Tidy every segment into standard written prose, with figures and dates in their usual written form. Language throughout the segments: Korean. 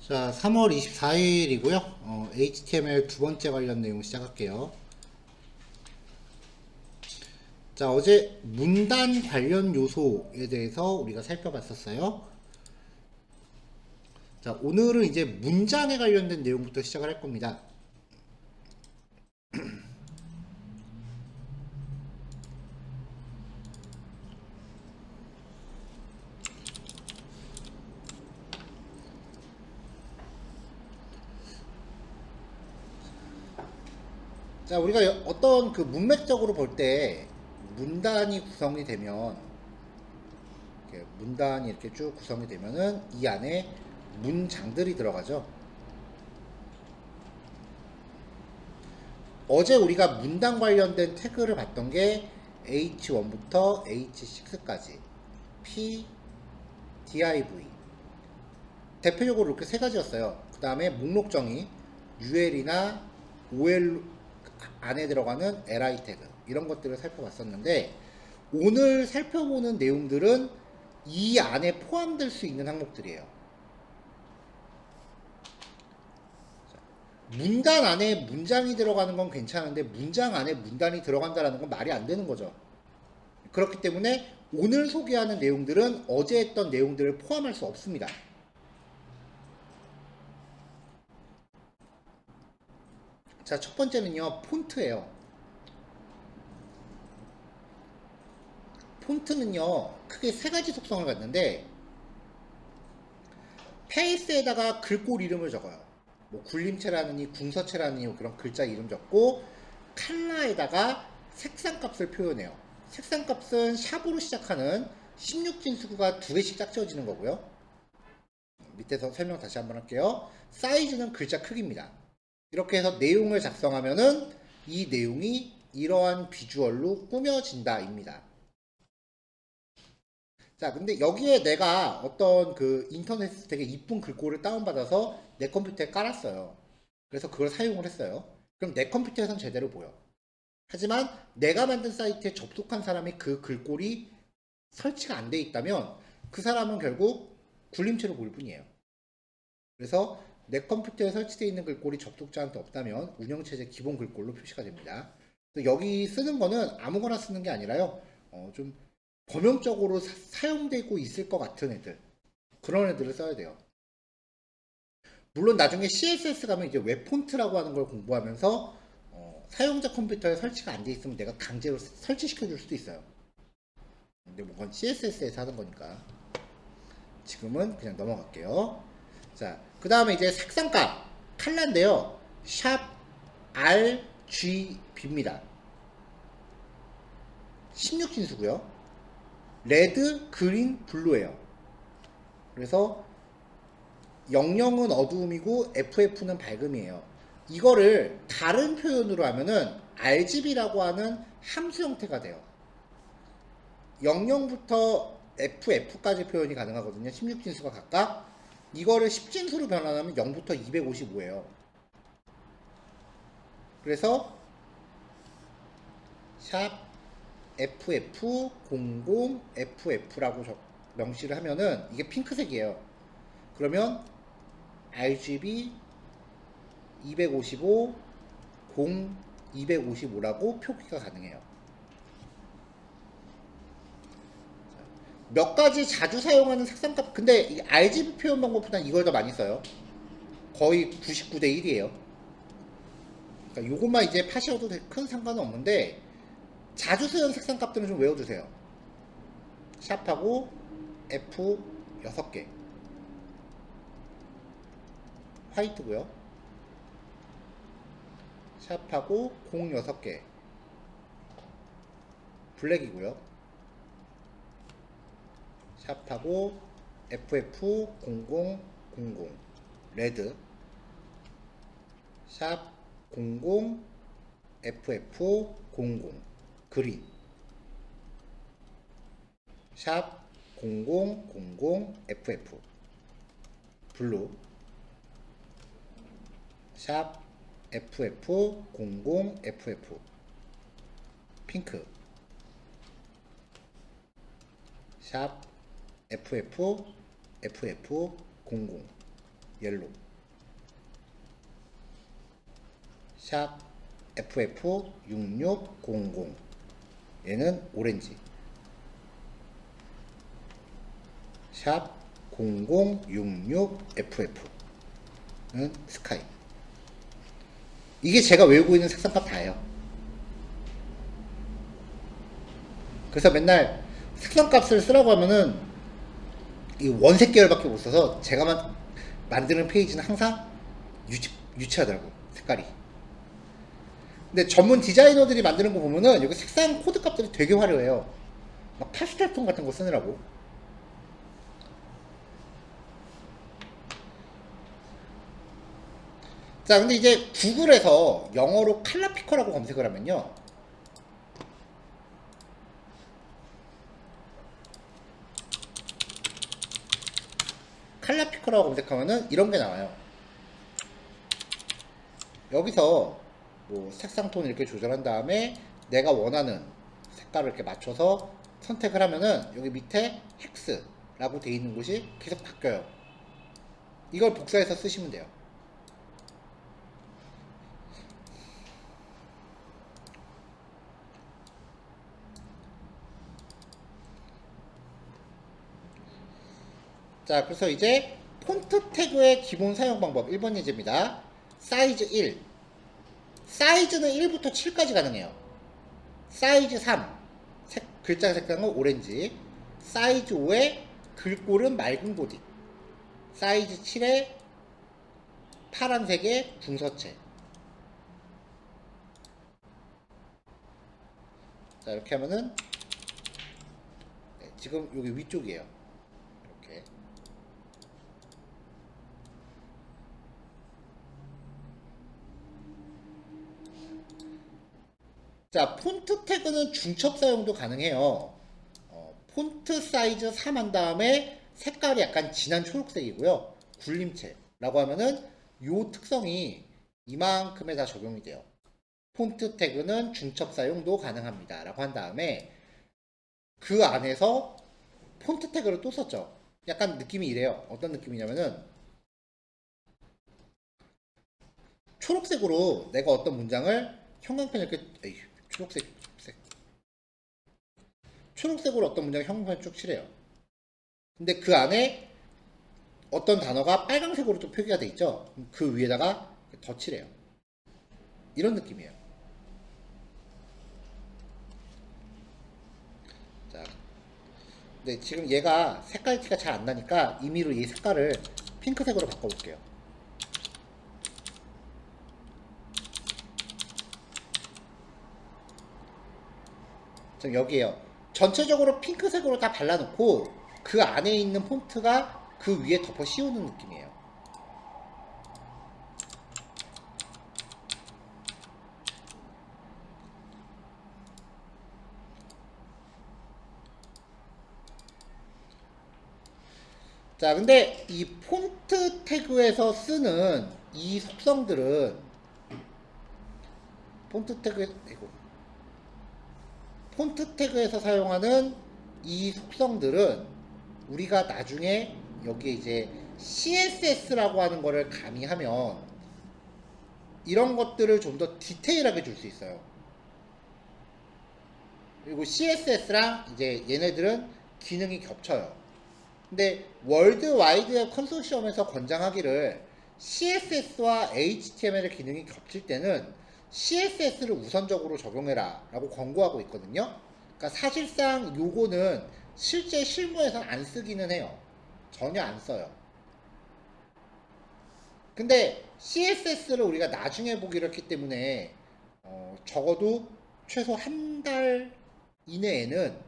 자, 3월 24일이고요. HTML 두 번째 관련 내용 시작할게요. 자, 어제 문단 관련 요소에 대해서 우리가 살펴봤었어요. 자, 오늘은 이제 문장에 관련된 내용부터 시작을 할 겁니다. 자, 우리가 어떤 그 문맥적으로 볼 때 문단이 구성이 되면 이렇게 문단이 이렇게 쭉 구성이 되면은 이 안에 문장들이 들어가죠. 어제 우리가 문단 관련된 태그를 봤던 게 H1부터 H6까지 P, div 대표적으로 이렇게 세 가지였어요. 그 다음에 목록 정의 UL이나 OL 안에 들어가는 li 태그 이런 것들을 살펴봤었는데 오늘 살펴보는 내용들은 이 안에 포함될 수 있는 항목들이에요. 문단 안에 문장이 들어가는 건 괜찮은데 문장 안에 문단이 들어간다는 건 말이 안 되는 거죠. 그렇기 때문에 오늘 소개하는 내용들은 어제 했던 내용들을 포함할 수 없습니다. 자, 첫 번째는요, 폰트예요. 폰트는요, 크게 세 가지 속성을 갖는데, 페이스에다가 글꼴 이름을 적어요. 뭐, 굴림체라느니, 궁서체라느니, 뭐 그런 글자 이름 적고, 칼라에다가 색상 값을 표현해요. 색상 값은 샵으로 시작하는 16진수가 두 개씩 짝지어지는 거고요. 밑에서 설명 다시 한번 할게요. 사이즈는 글자 크기입니다. 이렇게 해서 내용을 작성하면은 이 내용이 이러한 비주얼로 꾸며진다입니다. 자, 근데 여기에 내가 어떤 그 인터넷에서 되게 이쁜 글꼴을 다운받아서 내 컴퓨터에 깔았어요. 그래서 그걸 사용을 했어요. 그럼 내 컴퓨터에선 제대로 보여. 하지만 내가 만든 사이트에 접속한 사람이 그 글꼴이 설치가 안 돼 있다면 그 사람은 결국 굴림체로 보일 뿐이에요. 그래서 내 컴퓨터에 설치되어 있는 글꼴이 접속자한테 없다면 운영체제 기본 글꼴로 표시가 됩니다. 여기 쓰는 거는 아무거나 쓰는 게 아니라요. 좀 범용적으로 사용되고 있을 것 같은 애들. 그런 애들을 써야 돼요. 물론 나중에 CSS 가면 이제 웹폰트라고 하는 걸 공부하면서 사용자 컴퓨터에 설치가 안 돼 있으면 내가 강제로 설치시켜 줄 수도 있어요. 근데 뭐 그건 CSS에서 하는 거니까. 지금은 그냥 넘어갈게요. 자, 그 다음에 이제 색상값 칼라인데요. 샵 RGB입니다. 16진수고요. 레드, 그린, 블루예요. 그래서 00은 어두움이고 FF는 밝음이에요. 이거를 다른 표현으로 하면은 RGB라고 하는 함수 형태가 돼요. 00부터 FF까지 표현이 가능하거든요. 16진수가 각각. 이거를 10진수로 변환하면 0부터 255예요. 그래서 샵 FF00FF라고 명시를 하면은 이게 핑크색이에요. 그러면 RGB 255 0 255라고 표기가 가능해요. 몇 가지 자주 사용하는 색상값, 근데 RGB 표현 방법보다 이걸 더 많이 써요. 거의 99대 1이에요. 그러니까 요것만 이제 파셔도 큰 상관은 없는데 자주 쓰는 색상값들은 좀 외워두세요. 샵하고 F 6개, 화이트고요. 샵하고 0 6개, 블랙이고요. 샵하고 FF0000 레드, 샵 00 FF00 그린, 샵 0000 FF 블루, 샵 FF00 FF 핑크, 샵 FF FF00 옐로. 샵 FF6600. 얘는 오렌지. 샵 0066FF는 스카이. 이게 제가 외우고 있는 색상값 다예요. 그래서 맨날 색상값을 쓰라고 하면은 이 원색 계열밖에 못 써서 제가 만드는 페이지는 항상 유치하더라고요. 색깔이. 근데 전문 디자이너들이 만드는 거 보면은 여기 색상 코드 값들이 되게 화려해요. 막 파스텔 톤 같은 거 쓰느라고. 자, 근데 이제 구글에서 영어로 칼라 피커라고 검색을 하면요. 칼라 피커라고 검색하면은 이런 게 나와요. 여기서 뭐 색상 톤 이렇게 조절한 다음에 내가 원하는 색깔을 이렇게 맞춰서 선택을 하면은 여기 밑에 헥스라고 되어 있는 곳이 계속 바뀌어요. 이걸 복사해서 쓰시면 돼요. 자, 그래서 이제 폰트 태그의 기본 사용 방법 1번 예제입니다. 사이즈 1. 사이즈는 1부터 7까지 가능해요. 사이즈 3. 글자 색상은 오렌지. 사이즈 5에 글꼴은 맑은 고딕. 사이즈 7에 파란색의 궁서체. 자, 이렇게 하면은 네, 지금 여기 위쪽이에요. 이렇게. 자, 폰트 태그는 중첩 사용도 가능해요. 폰트 사이즈 3 한 다음에 색깔이 약간 진한 초록색이고요. 굴림체라고 하면은 요 특성이 이만큼에 다 적용이 돼요. 폰트 태그는 중첩 사용도 가능합니다. 라고 한 다음에 그 안에서 폰트 태그를 또 썼죠. 약간 느낌이 이래요. 어떤 느낌이냐면은 초록색으로 내가 어떤 문장을 형광펜 이렇게 초록색으로 어떤 문장을 형광펜 쭉 칠해요. 근데 그 안에 어떤 단어가 빨강색으로 또 표기가 돼 있죠. 그 위에다가 덧칠해요. 이런 느낌이에요. 자, 근데 지금 얘가 색깔 티가 잘 안 나니까 임의로 이 색깔을 핑크색으로 바꿔볼게요. 지금 여기에요. 전체적으로 핑크색으로 다 발라놓고 그 안에 있는 폰트가 그 위에 덮어 씌우는 느낌이에요. 자, 근데 이 폰트 태그에서 쓰는 이 속성들은 폰트 태그, 이거 폰트 태그에서 사용하는 이 속성들은 우리가 나중에 여기에 이제 CSS라고 하는 거를 가미하면 이런 것들을 좀 더 디테일하게 줄 수 있어요. 그리고 CSS랑 이제 얘네들은 기능이 겹쳐요. 근데 월드와이드 웹 컨소시엄에서 권장하기를 CSS와 HTML의 기능이 겹칠 때는 CSS를 우선적으로 적용해라 라고 권고하고 있거든요. 그러니까 사실상 요거는 실제 실무에서는 안 쓰기는 해요. 전혀 안 써요. 근데 CSS를 우리가 나중에 보기로 했기 때문에 적어도 최소 한 달 이내에는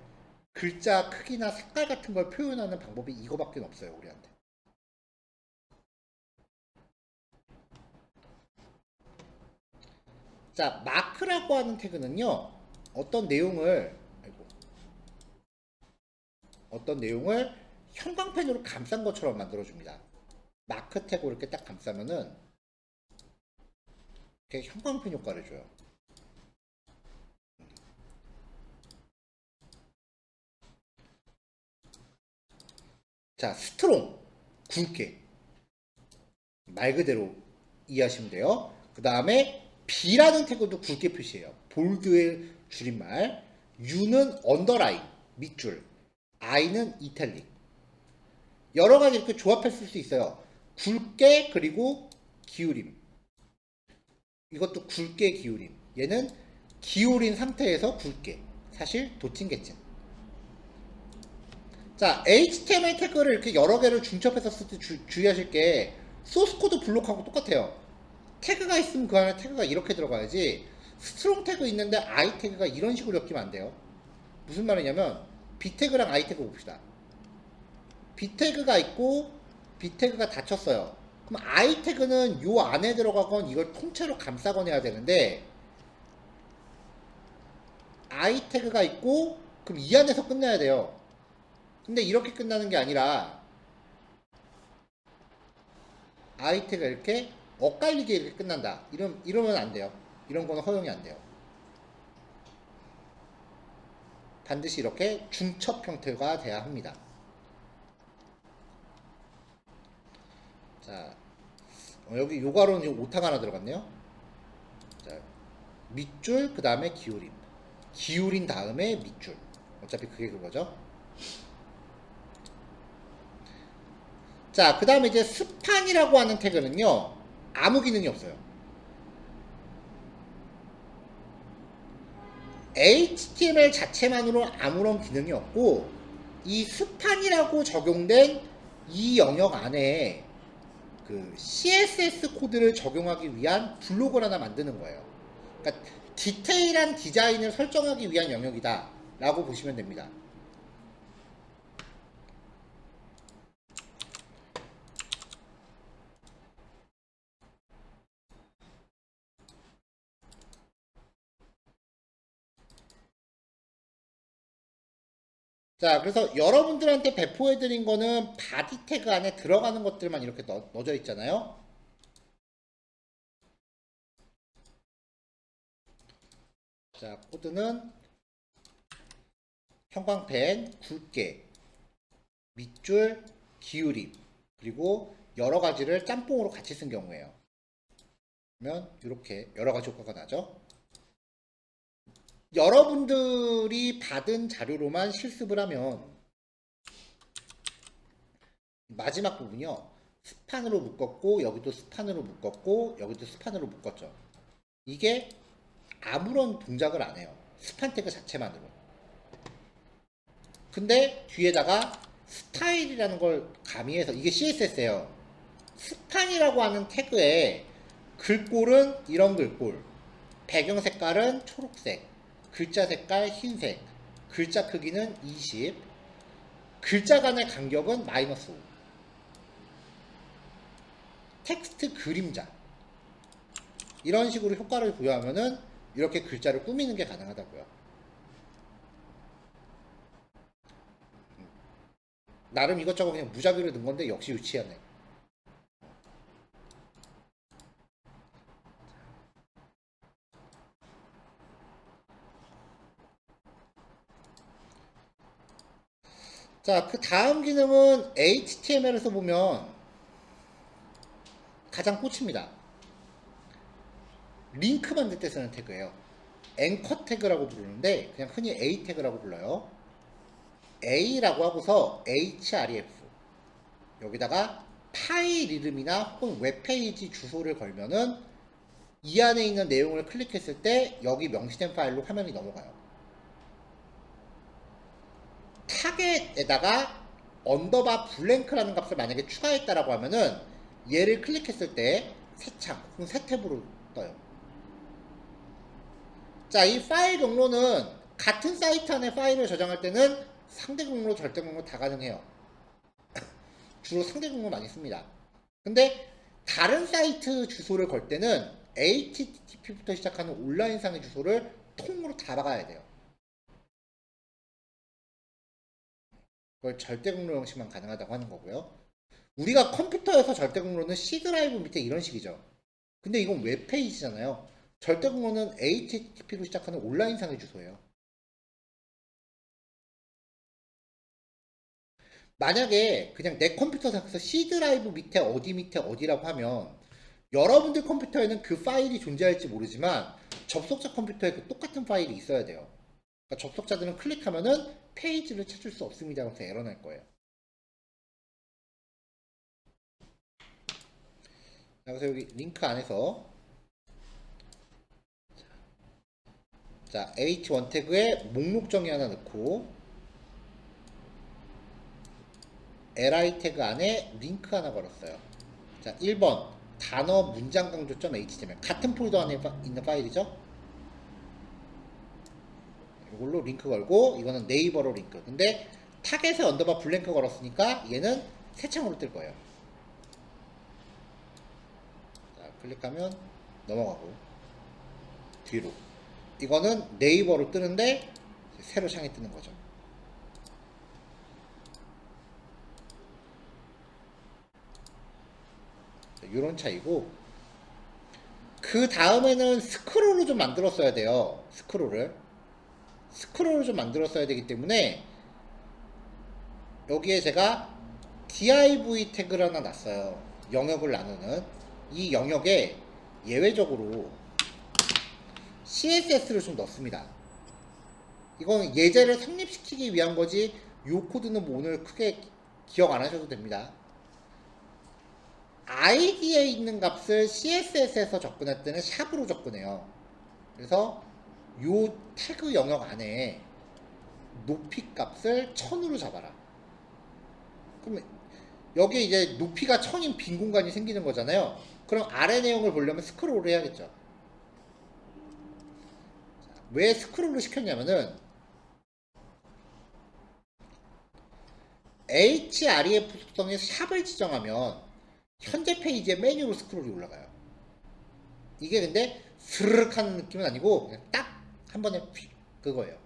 글자 크기나 색깔 같은 걸 표현하는 방법이 이거밖에 없어요, 우리한테. 자, 마크라고 하는 태그는요, 어떤 내용을, 아이고, 어떤 내용을 형광펜으로 감싼 것처럼 만들어줍니다. 마크 태그 이렇게 딱 감싸면은, 이렇게 형광펜 효과를 줘요. 자, 스트롱, 굵게. 말 그대로 이해하시면 돼요. 그 다음에 B라는 태그도 굵게 표시해요. 볼드의 줄임말. U는 언더라인, 밑줄. I는 이탈릭. 여러 가지 이렇게 조합했을 수 있어요. 굵게 그리고 기울임. 이것도 굵게 기울임. 얘는 기울인 상태에서 굵게. 사실 도찐개찐. 자, HTML 태그를 이렇게 여러 개를 중첩해서 쓸 때 주의하실 게 소스 코드 블록하고 똑같아요. 태그가 있으면 그 안에 태그가 이렇게 들어가야지 스트롱 태그 있는데 I 태그가 이런 식으로 엮이면 안 돼요. 무슨 말이냐면 B 태그랑 I 태그 봅시다. B 태그가 있고 B 태그가 닫혔어요. 그럼 I 태그는 요 안에 들어가건 이걸 통째로 감싸건 해야 되는데 I 태그가 있고 그럼 이 안에서 끝내야 돼요. 근데 이렇게 끝나는 게 아니라 I 태그가 이렇게 엇갈리게 이렇게 끝난다. 이러면 안 돼요. 이런 거는 허용이 안 돼요. 반드시 이렇게 중첩 형태가 돼야 합니다. 자, 여기 요가로는 오타가 하나 들어갔네요. 자, 밑줄 그 다음에 기울임. 기울인 다음에 밑줄. 어차피 그게 그거죠. 자, 그 다음에 이제 스판이라고 하는 태그는요, 아무 기능이 없어요. HTML 자체만으로 아무런 기능이 없고, 이 스판이라고 적용된 이 영역 안에 그 CSS 코드를 적용하기 위한 블록을 하나 만드는 거예요. 그러니까 디테일한 디자인을 설정하기 위한 영역이다 라고 보시면 됩니다. 자, 그래서 여러분들한테 배포해드린 거는 바디 태그 안에 들어가는 것들만 이렇게 넣어져 있잖아요. 자, 코드는 형광펜, 굵게, 밑줄, 기울임, 그리고 여러 가지를 짬뽕으로 같이 쓴 경우에요. 그러면 이렇게 여러 가지 효과가 나죠. 여러분들이 받은 자료로만 실습을 하면 마지막 부분이요. 스판으로 묶었고 여기도 스판으로 묶었고 여기도 스판으로 묶었죠. 이게 아무런 동작을 안 해요. 스판 태그 자체만으로. 근데 뒤에다가 스타일이라는 걸 가미해서 이게 CSS예요. 스판이라고 하는 태그에 글꼴은 이런 글꼴, 배경 색깔은 초록색, 글자 색깔 흰색, 글자 크기는 20, 글자 간의 간격은 -5, 텍스트 그림자 이런 식으로 효과를 부여하면은 이렇게 글자를 꾸미는 게 가능하다고요. 나름 이것저것 그냥 무작위로 넣은 건데 역시 유치하네. 자, 그 다음 기능은 HTML에서 보면 가장 꽂힙니다. 링크 만들 때 쓰는 태그예요. 앵커 태그라고 부르는데 그냥 흔히 A 태그라고 불러요. A라고 하고서 href 여기다가 파일 이름이나 혹은 웹페이지 주소를 걸면은 이 안에 있는 내용을 클릭했을 때 여기 명시된 파일로 화면이 넘어가요. 타겟에다가 언더바 블랭크라는 값을 만약에 추가했다라고 하면은 얘를 클릭했을 때 새 창 혹은 새 탭으로 떠요. 자, 이 파일 경로는 같은 사이트 안에 파일을 저장할 때는 상대 경로, 절대 경로 다 가능해요. 주로 상대 경로 많이 씁니다. 근데 다른 사이트 주소를 걸 때는 HTTP부터 시작하는 온라인상의 주소를 통으로 다 박아야 돼요. 그걸 절대 경로 형식만 가능하다고 하는 거고요. 우리가 컴퓨터에서 절대 경로는 C 드라이브 밑에 이런 식이죠. 근데 이건 웹페이지잖아요. 절대 경로는 HTTP로 시작하는 온라인상의 주소예요. 만약에 그냥 내 컴퓨터에서 C 드라이브 밑에 어디라고 하면 여러분들 컴퓨터에는 그 파일이 존재할지 모르지만 접속자 컴퓨터에 그 똑같은 파일이 있어야 돼요. 그러니까 접속자들은 클릭하면은 페이지를 찾을 수 없습니다 하면서 에러 날 거예요. 그래서 여기 링크 안에서 자 H1 태그에 목록 정의 하나 넣고 li 태그 안에 링크 하나 걸었어요. 자 1번 단어 문장 강조점 html 같은 폴더 안에 있는 파일이죠. 이걸로 링크 걸고 이거는 네이버로 링크. 근데 타겟에 언더바 블랭크 걸었으니까 얘는 새 창으로 뜰 거예요. 자, 클릭하면 넘어가고 뒤로. 이거는 네이버로 뜨는데 새로 창이 뜨는 거죠. 이런 차이고 그 다음에는 스크롤을 좀 만들었어야 돼요. 스크롤을 좀 만들었어야 되기 때문에 여기에 제가 div 태그를 하나 놨어요. 영역을 나누는 이 영역에 예외적으로 CSS를 좀 넣습니다. 이건 예제를 성립시키기 위한 거지 이 코드는 뭐 오늘 크게 기억 안 하셔도 됩니다. id에 있는 값을 CSS에서 접근할 때는 샵으로 접근해요. 그래서 이 태그 영역 안에 높이 값을 1000으로 잡아라. 그럼 여기 이제 높이가 1000인 빈 공간이 생기는 거잖아요. 그럼 아래 내용을 보려면 스크롤을 해야겠죠. 왜 스크롤을 시켰냐면은 href 속성에 샵을 지정하면 현재 페이지에 메뉴로 스크롤이 올라가요. 이게 근데 스르륵 하는 느낌은 아니고 그냥 딱 한 번에 휙 그거예요.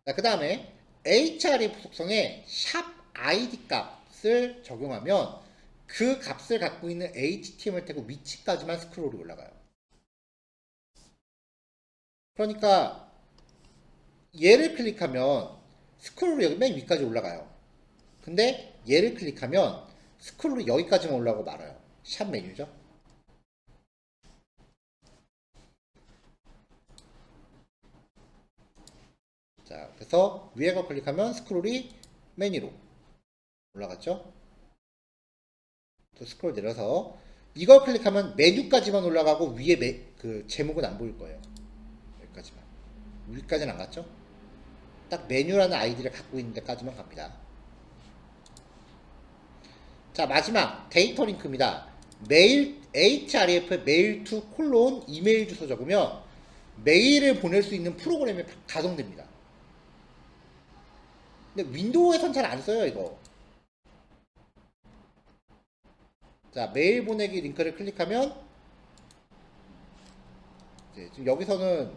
그 다음에 href 속성에 샵 id 값을 적용하면 그 값을 갖고 있는 html 태그 위치까지만 스크롤이 올라가요. 그러니까 얘를 클릭하면 스크롤이 여기 맨 위까지 올라가요. 근데 얘를 클릭하면 스크롤이 여기까지만 올라가고 말아요. 샵 메뉴죠. 자, 그래서 위에 거 클릭하면 스크롤이 메뉴로 올라갔죠. 또 스크롤 내려서 이걸 클릭하면 메뉴까지만 올라가고 위에 그 제목은 안 보일 거예요. 여기까지만. 위까지는 안 갔죠. 딱 메뉴라는 아이디를 갖고 있는 데까지만 갑니다. 자, 마지막 데이터 링크입니다. 메일 href 메일 투 콜론 이메일 주소 적으면 메일을 보낼 수 있는 프로그램이 가동됩니다. 근데 윈도우에선 잘 안 써요, 이거. 자, 메일 보내기 링크를 클릭하면 이제 지금 여기서는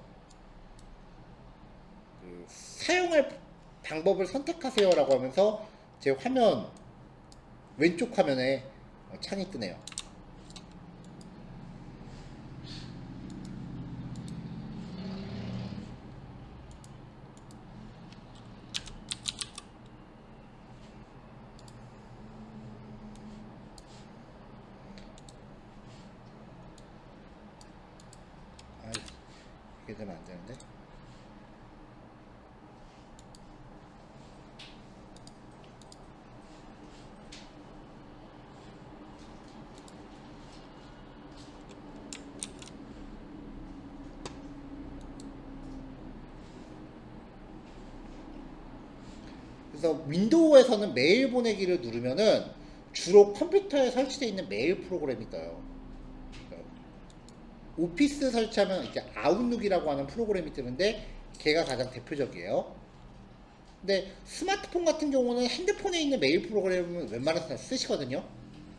그 사용할 방법을 선택하세요라고 하면서 제 화면 왼쪽 화면에 창이 뜨네요. 아, 이게 되면 안 되는데. 그래서 윈도우에서는 메일 보내기를 누르면은 주로 컴퓨터에 설치되어 있는 메일 프로그램이 떠요. 오피스 설치하면 이제 아웃룩이라고 하는 프로그램이 뜨는데 걔가 가장 대표적이에요. 근데 스마트폰 같은 경우는 핸드폰에 있는 메일 프로그램은 웬만해서 다 쓰시거든요.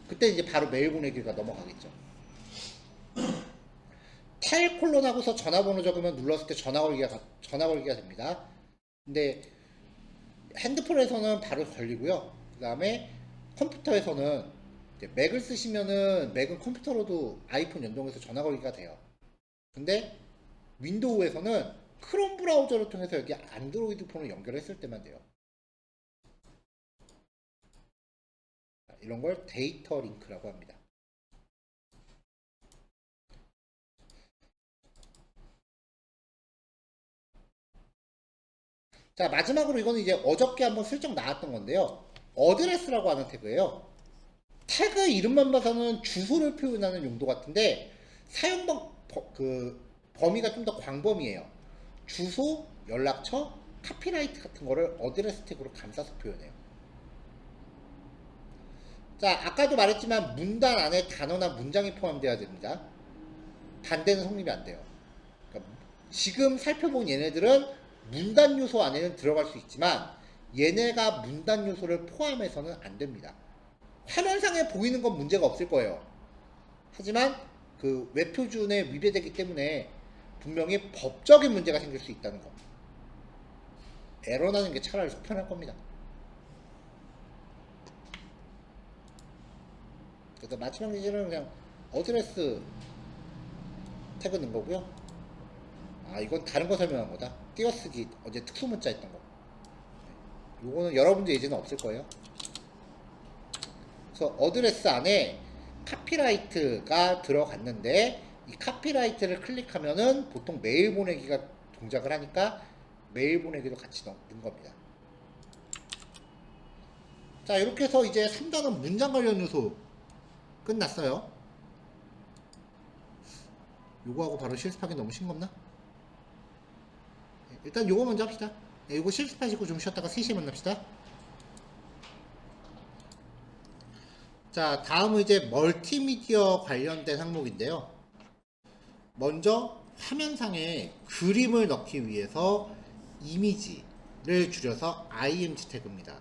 그때 이제 바로 메일 보내기가 넘어가겠죠. 텔 콜론 하고서 전화번호 적으면 눌렀을 때 전화 걸기가 됩니다. 근데 핸드폰에서는 바로 걸리고요. 그 다음에 컴퓨터에서는 맥을 쓰시면은 맥은 컴퓨터로도 아이폰 연동해서 전화 걸기가 돼요. 근데 윈도우에서는 크롬 브라우저를 통해서 여기 안드로이드 폰을 연결했을 때만 돼요. 이런 걸 데이터 링크라고 합니다. 자, 마지막으로 이거는 이제 어저께 한번 슬쩍 나왔던 건데요. 어드레스라고 하는 태그예요. 태그 이름만 봐서는 주소를 표현하는 용도 같은데 사용 범위가 좀 더 광범위해요. 주소, 연락처, 카피라이트 같은 거를 어드레스 태그로 감싸서 표현해요. 자, 아까도 말했지만 문단 안에 단어나 문장이 포함되어야 됩니다. 반대는 성립이 안 돼요. 그러니까 지금 살펴본 얘네들은 문단 요소 안에는 들어갈 수 있지만 얘네가 문단 요소를 포함해서는 안 됩니다. 화면상에 보이는 건 문제가 없을 거예요. 하지만 그 웹표준에 위배되기 때문에 분명히 법적인 문제가 생길 수 있다는 거. 에러 나는 게 차라리 속 편할 겁니다. 그래서 마지막 예제는 그냥 어드레스 태그 넣은 거고요. 아, 이건 다른 거 설명한 거다. 띄어쓰기 어제 특수 문자 했던 거. 요거는 여러분들 예제는 없을 거예요. 그래서 어드레스 안에 카피라이트가 들어갔는데 이 카피라이트를 클릭하면은 보통 메일 보내기가 동작을 하니까 메일 보내기도 같이 넣은 겁니다. 자, 이렇게 해서 이제 3단원 문장 관련 요소 끝났어요. 요거하고 바로 실습하기 너무 싱겁나? 일단 요거 먼저 합시다. 요거 실습하시고 좀 쉬었다가 3시에 만납시다. 자, 다음은 이제 멀티미디어 관련된 항목인데요. 먼저 화면상에 그림을 넣기 위해서 이미지를 줄여서 img 태그입니다.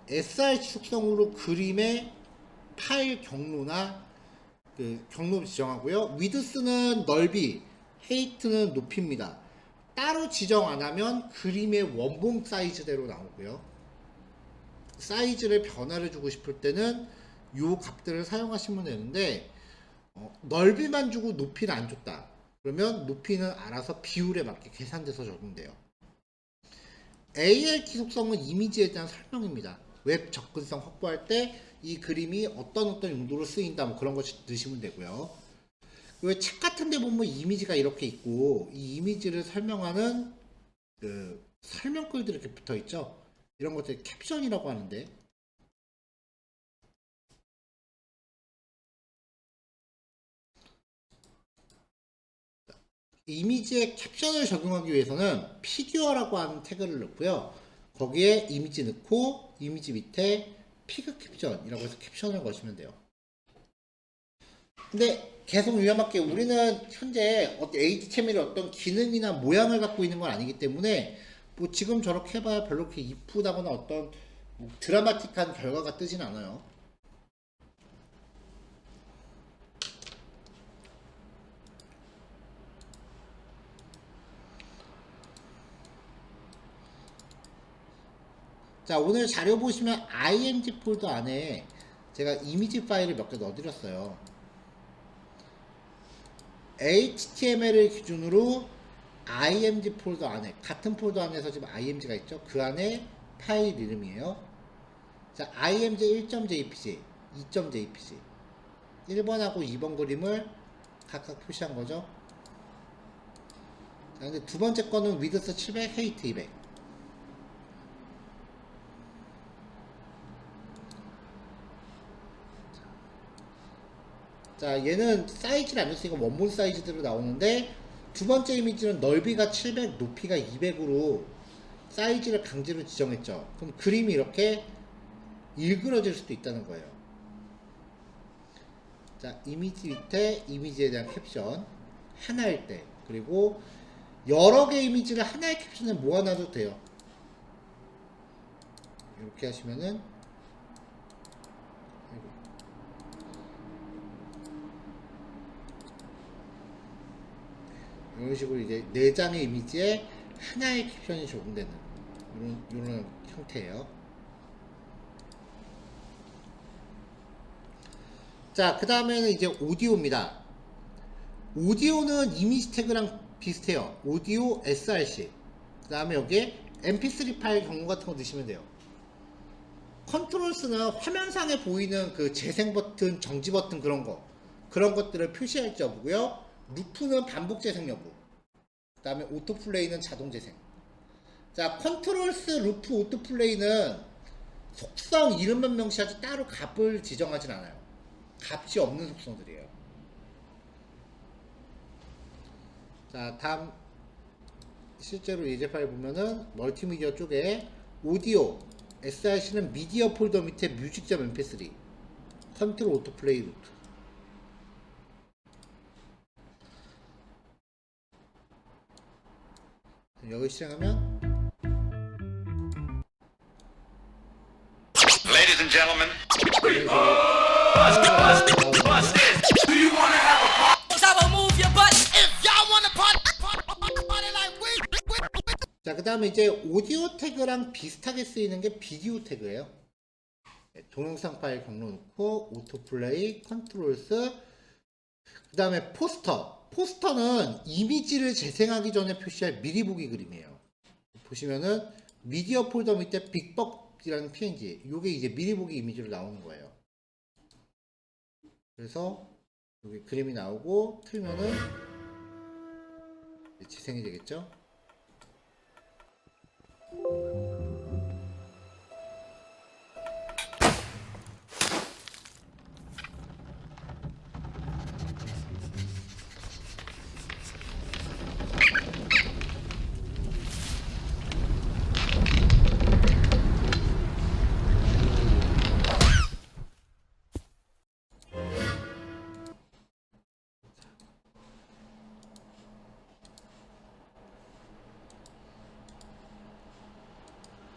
src 속성으로 그림의 파일 경로나 그 경로 지정하고요. width는 넓이, height는 높이입니다. 따로 지정 안 하면 그림의 원본 사이즈대로 나오고요. 사이즈를 변화를 주고 싶을 때는 요 값들을 사용하시면 되는데 넓이만 주고 높이는 안 줬다. 그러면 높이는 알아서 비율에 맞게 계산돼서 적용돼요. ALT 속성은 이미지에 대한 설명입니다. 웹 접근성 확보할 때 이 그림이 어떤 용도로 쓰인다 뭐 그런 거 넣으시면 되고요. 왜 책 같은 데 보면 이미지가 이렇게 있고 이 이미지를 설명하는 그 설명글들이 이렇게 붙어 있죠. 이런 것들 캡션이라고 하는데 이미지에 캡션을 적용하기 위해서는 피규어라고 하는 태그를 넣고요. 거기에 이미지 넣고 이미지 밑에 피그 캡션이라고 해서 캡션을 거시면 돼요. 근데 계속 위험하게 우리는 현재 HTML의 어떤 기능이나 모양을 갖고 있는 건 아니기 때문에 뭐 지금 저렇게 해봐야 별로 그렇게 이쁘다거나 어떤 뭐 드라마틱한 결과가 뜨진 않아요. 자, 오늘 자료 보시면 img 폴더 안에 제가 이미지 파일을 몇 개 넣어드렸어요. HTML을 기준으로 img 폴더 안에 같은 폴더 안에서 지금 img가 있죠. 그 안에 파일 이름이에요. 자, img 1.jpg, 2.jpg 1번하고 2번 그림을 각각 표시한 거죠. 자, 근데 두 번째 거는 width 700, height 200. 자, 얘는 사이즈를 안 줬으니까 원본 사이즈대로 나오는데 두 번째 이미지는 넓이가 700, 높이가 200으로 사이즈를 강제로 지정했죠. 그럼 그림이 이렇게 일그러질 수도 있다는 거예요. 자, 이미지 밑에 이미지에 대한 캡션 하나일 때, 그리고 여러 개 이미지를 하나의 캡션에 모아놔도 돼요. 이렇게 하시면은 이런 식으로 이제 4장의 이미지에 하나의 캡션이 적용되는 이런 형태예요. 자, 그 다음에는 이제 오디오입니다. 오디오는 이미지 태그랑 비슷해요. 오디오 src. 그 다음에 여기에 mp3 파일 경로 같은 거 넣으시면 돼요. 컨트롤스는 화면상에 보이는 그 재생 버튼, 정지 버튼 그런 것들을 표시할 여부고요. 루프는 반복 재생 여부. 그 다음에 오토플레이는 자동 재생. 자, 컨트롤스, 루프, 오토플레이는 속성 이름만 명시하지 따로 값을 지정하진 않아요. 값이 없는 속성들이에요. 자, 다음 실제로 예제 파일 보면은 멀티미디어 쪽에 오디오, SRC는 미디어 폴더 밑에 뮤직.mp3, 컨트롤 오토플레이 루트. 여기 실행하면 Ladies and gentlemen, 자, 그 다음에 이제 오디오 태그랑 비슷하게 쓰이는 게 비디오 태그예요. 동영상 파일 경로 넣고 오토플레이, 컨트롤스, 그 다음에 포스터. 포스터는 이미지를 재생하기 전에 표시할 미리 보기 그림이에요. 보시면은 미디어 폴더 밑에 빅벅이라는 png, 요게 이제 미리 보기 이미지로 나오는 거예요. 그래서 여기 그림이 나오고 틀면은 재생이 되겠죠.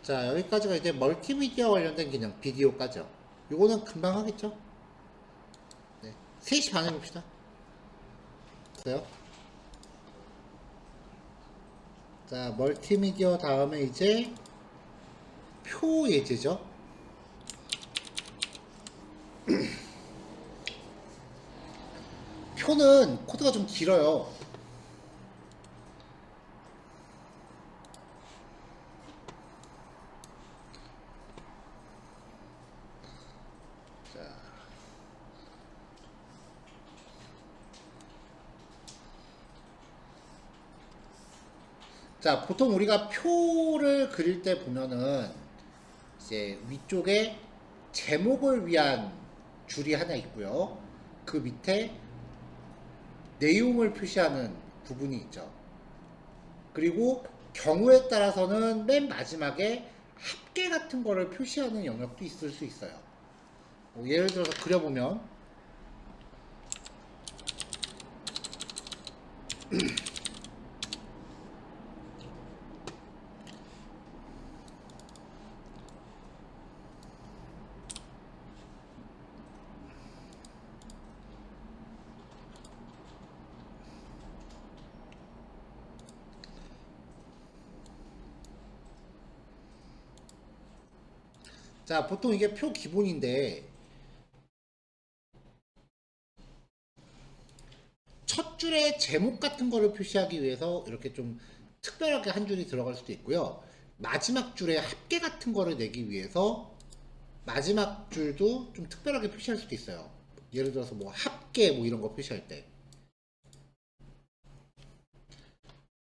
자, 여기까지가 이제 멀티미디어 관련된 기능, 비디오까지요. 요거는 금방 하겠죠? 네. 3시 반에 봅시다. 됐어요? 자, 멀티미디어 다음에 이제 표 예제죠? 표는 코드가 좀 길어요. 자, 보통 우리가 표를 그릴 때 보면은 이제 위쪽에 제목을 위한 줄이 하나 있고요. 그 밑에 내용을 표시하는 부분이 있죠. 그리고 경우에 따라서는 맨 마지막에 합계 같은 거를 표시하는 영역도 있을 수 있어요. 예를 들어서 그려보면 자, 보통 이게 표 기본인데 첫 줄에 제목 같은 거를 표시하기 위해서 이렇게 좀 특별하게 한 줄이 들어갈 수도 있고요. 마지막 줄에 합계 같은 거를 내기 위해서 마지막 줄도 좀 특별하게 표시할 수도 있어요. 예를 들어서 뭐 합계 뭐 이런 거 표시할 때.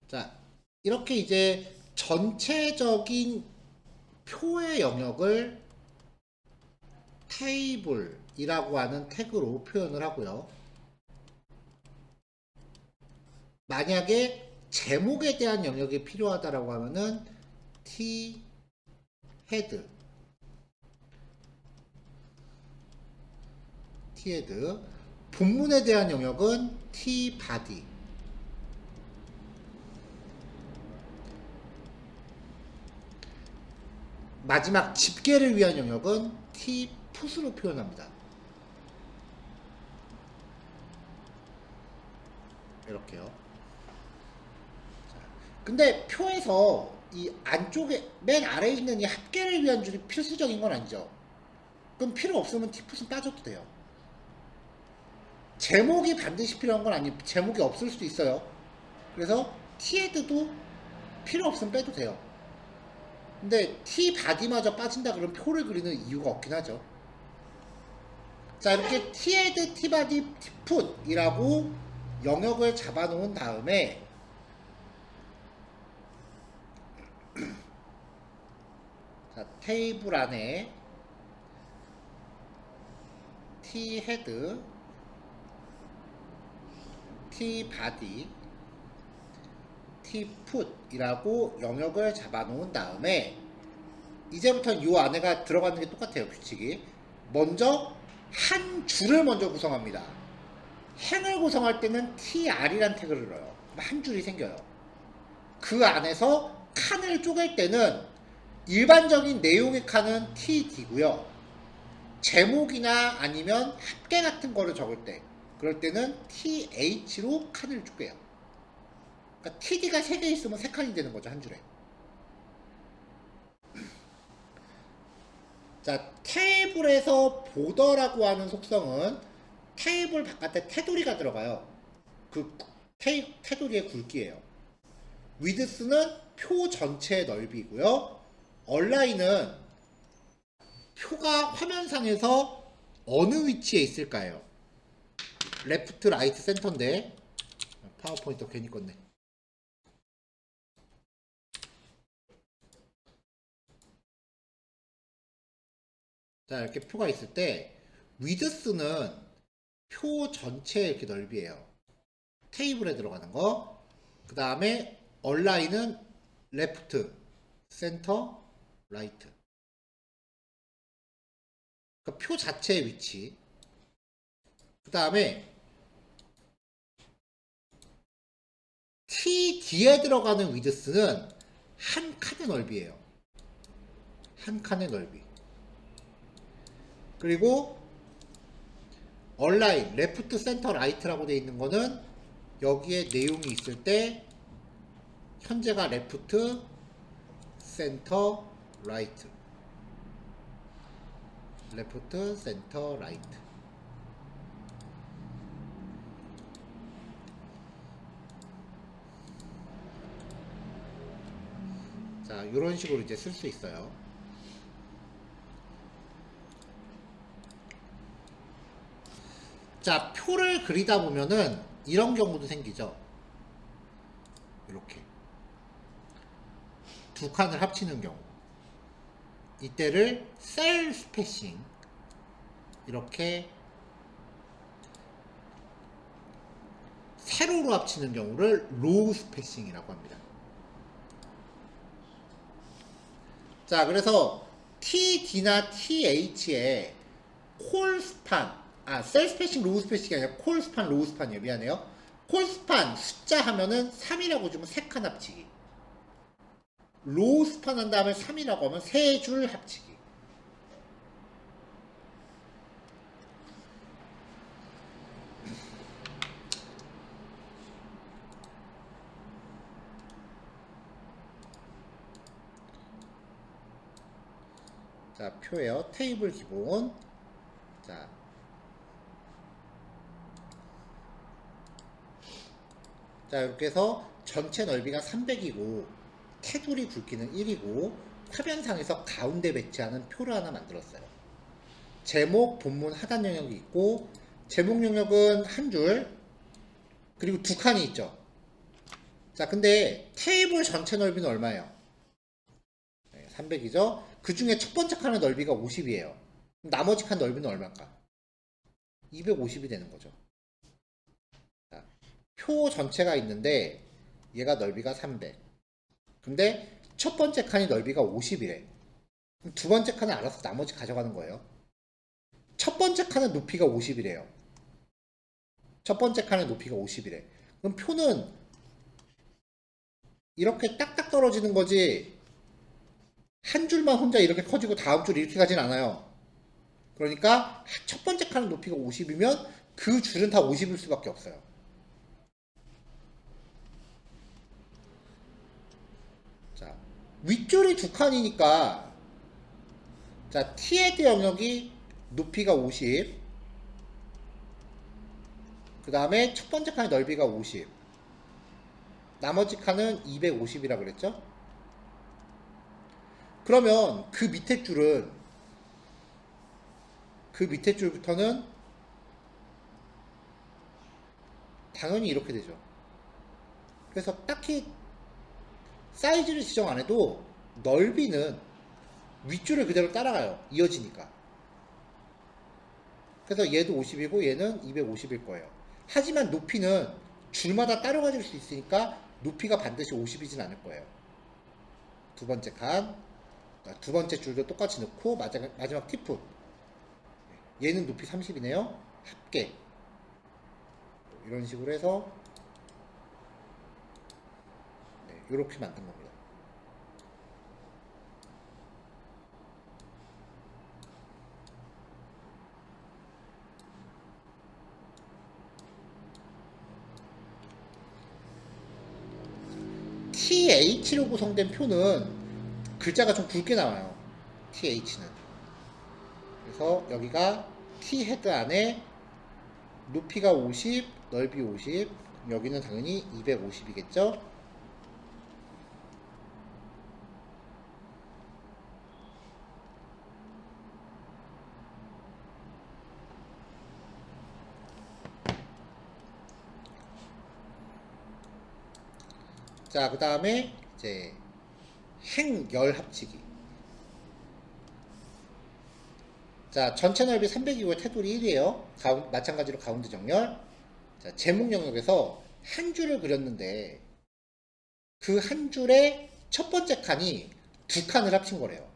자, 이렇게 이제 전체적인 표의 영역을 테이블이라고 하는 태그로 표현을 하고요. 만약에 제목에 대한 영역이 필요하다라고 하면은 t 헤드 본문에 대한 영역은 t 바디, 마지막 집계를 위한 영역은 t 풋으로 표현합니다. 이렇게요. 근데 표에서 이 안쪽에 맨 아래에 있는 이 합계를 위한 줄이 필수적인 건 아니죠. 그럼 필요 없으면 t풋은 빠져도 돼요. 제목이 반드시 필요한 건 아니고 제목이 없을 수도 있어요. 그래서 t헤드도 필요 없으면 빼도 돼요. 근데 T 바디마저 빠진다 그러면 표를 그리는 이유가 없긴 하죠. 자, 이렇게 T헤드, T바디, T풋이라고 영역을 잡아놓은 다음에 자, 테이블 안에 T헤드, T바디, T풋이라고 영역을 잡아놓은 다음에 이제부터는 이 안에가 들어가는 게 똑같아요. 규칙이 먼저 한 줄을 먼저 구성합니다. 행을 구성할 때는 tr이란 태그를 넣어요. 한 줄이 생겨요. 그 안에서 칸을 쪼갤 때는 일반적인 내용의 칸은 td고요. 제목이나 아니면 합계 같은 거를 적을 때 그럴 때는 th로 칸을 쪼개요. 그러니까 td가 3개 있으면 3칸이 되는 거죠. 한 줄에. 자, 테이블에서 보더라고 하는 속성은 테이블 바깥에 테두리가 들어가요. 그 테두리의 굵기예요. 위드스는 표 전체의 넓이고요. 얼라인은 표가 화면상에서 어느 위치에 있을까요? 레프트, 라이트, 센터인데 파워포인트 괜히 껐네. 자, 이렇게 표가 있을 때 위드스는 표 전체의 이렇게 넓이에요. 테이블에 들어가는 거. 그 다음에 얼라인은 레프트, 센터, 라이트. 그러니까 표 자체의 위치. 그 다음에 T 뒤에 들어가는 위드스는 한 칸의 넓이에요. 한 칸의 넓이. 그리고 얼라인, 레프트, 센터, 라이트라고 되어 있는 거는 여기에 내용이 있을 때 현재가 레프트, 센터, 라이트. 레프트, 센터, 라이트. 자, 이런 식으로 이제 쓸 수 있어요. 자, 표를 그리다 보면은 이런 경우도 생기죠. 이렇게 두 칸을 합치는 경우. 이때를 셀 스페이싱, 이렇게 세로로 합치는 경우를 로우 스페이싱이라고 합니다. 자, 그래서 TD나 TH에 콜스판, 셀 스페이싱 로우 스페이싱이 아니라 콜스판 로우 스판이에요. 미안해요. 콜스판 숫자 하면은 3이라고 주면 3칸 합치기. 로우 스판 한 다음에 3이라고 하면 3줄 합치기. 자, 표에요. 테이블 기본. 자, 이렇게 해서 전체 넓이가 300이고 테두리 굵기는 1이고 화면상에서 가운데 배치하는 표를 하나 만들었어요. 제목, 본문, 하단 영역이 있고 제목 영역은 한 줄, 그리고 두 칸이 있죠. 자, 근데 테이블 전체 넓이는 얼마예요? 300이죠. 그 중에 첫 번째 칸의 넓이가 50이에요. 나머지 칸 넓이는 얼마일까? 250이 되는 거죠. 자, 표 전체가 있는데 얘가 넓이가 300. 근데 첫 번째 칸이 넓이가 50이래. 두 번째 칸은 알아서 나머지 가져가는 거예요. 첫 번째 칸의 높이가 50이래요. 첫 번째 칸의 높이가 50이래. 그럼 표는 이렇게 딱딱 떨어지는 거지 한 줄만 혼자 이렇게 커지고 다음 줄 이렇게 가진 않아요. 그러니까 첫 번째 칸의 높이가 50이면 그 줄은 다 50일 수밖에 없어요. 자, 윗줄이 두 칸이니까 자, T헤드 영역이 높이가 50, 그 다음에 첫 번째 칸의 넓이가 50, 나머지 칸은 250이라 그랬죠? 그러면 그 밑에 줄부터는 당연히 이렇게 되죠. 그래서 딱히 사이즈를 지정 안 해도 넓이는 윗줄을 그대로 따라가요. 이어지니까. 그래서 얘도 50이고 얘는 250일 거예요. 하지만 높이는 줄마다 따로 가질 수 있으니까 높이가 반드시 50이진 않을 거예요. 두 번째 칸, 두 번째 줄도 똑같이 넣고 마지막 티프. 얘는 높이 30이네요. 합계. 이런 식으로 해서 이렇게 만든 겁니다. TH로 구성된 표는 글자가 좀 굵게 나와요. TH는. 그래서 여기가 T 헤드 안에 높이가 50, 넓이 50, 여기는 당연히 250이겠죠? 자, 그 다음에 이제 행열 합치기. 자, 전체 넓이 300이고 테두리 1이에요. 마찬가지로 가운데 정렬. 자, 제목 영역에서 한 줄을 그렸는데 그 한 줄의 첫 번째 칸이 두 칸을 합친 거래요.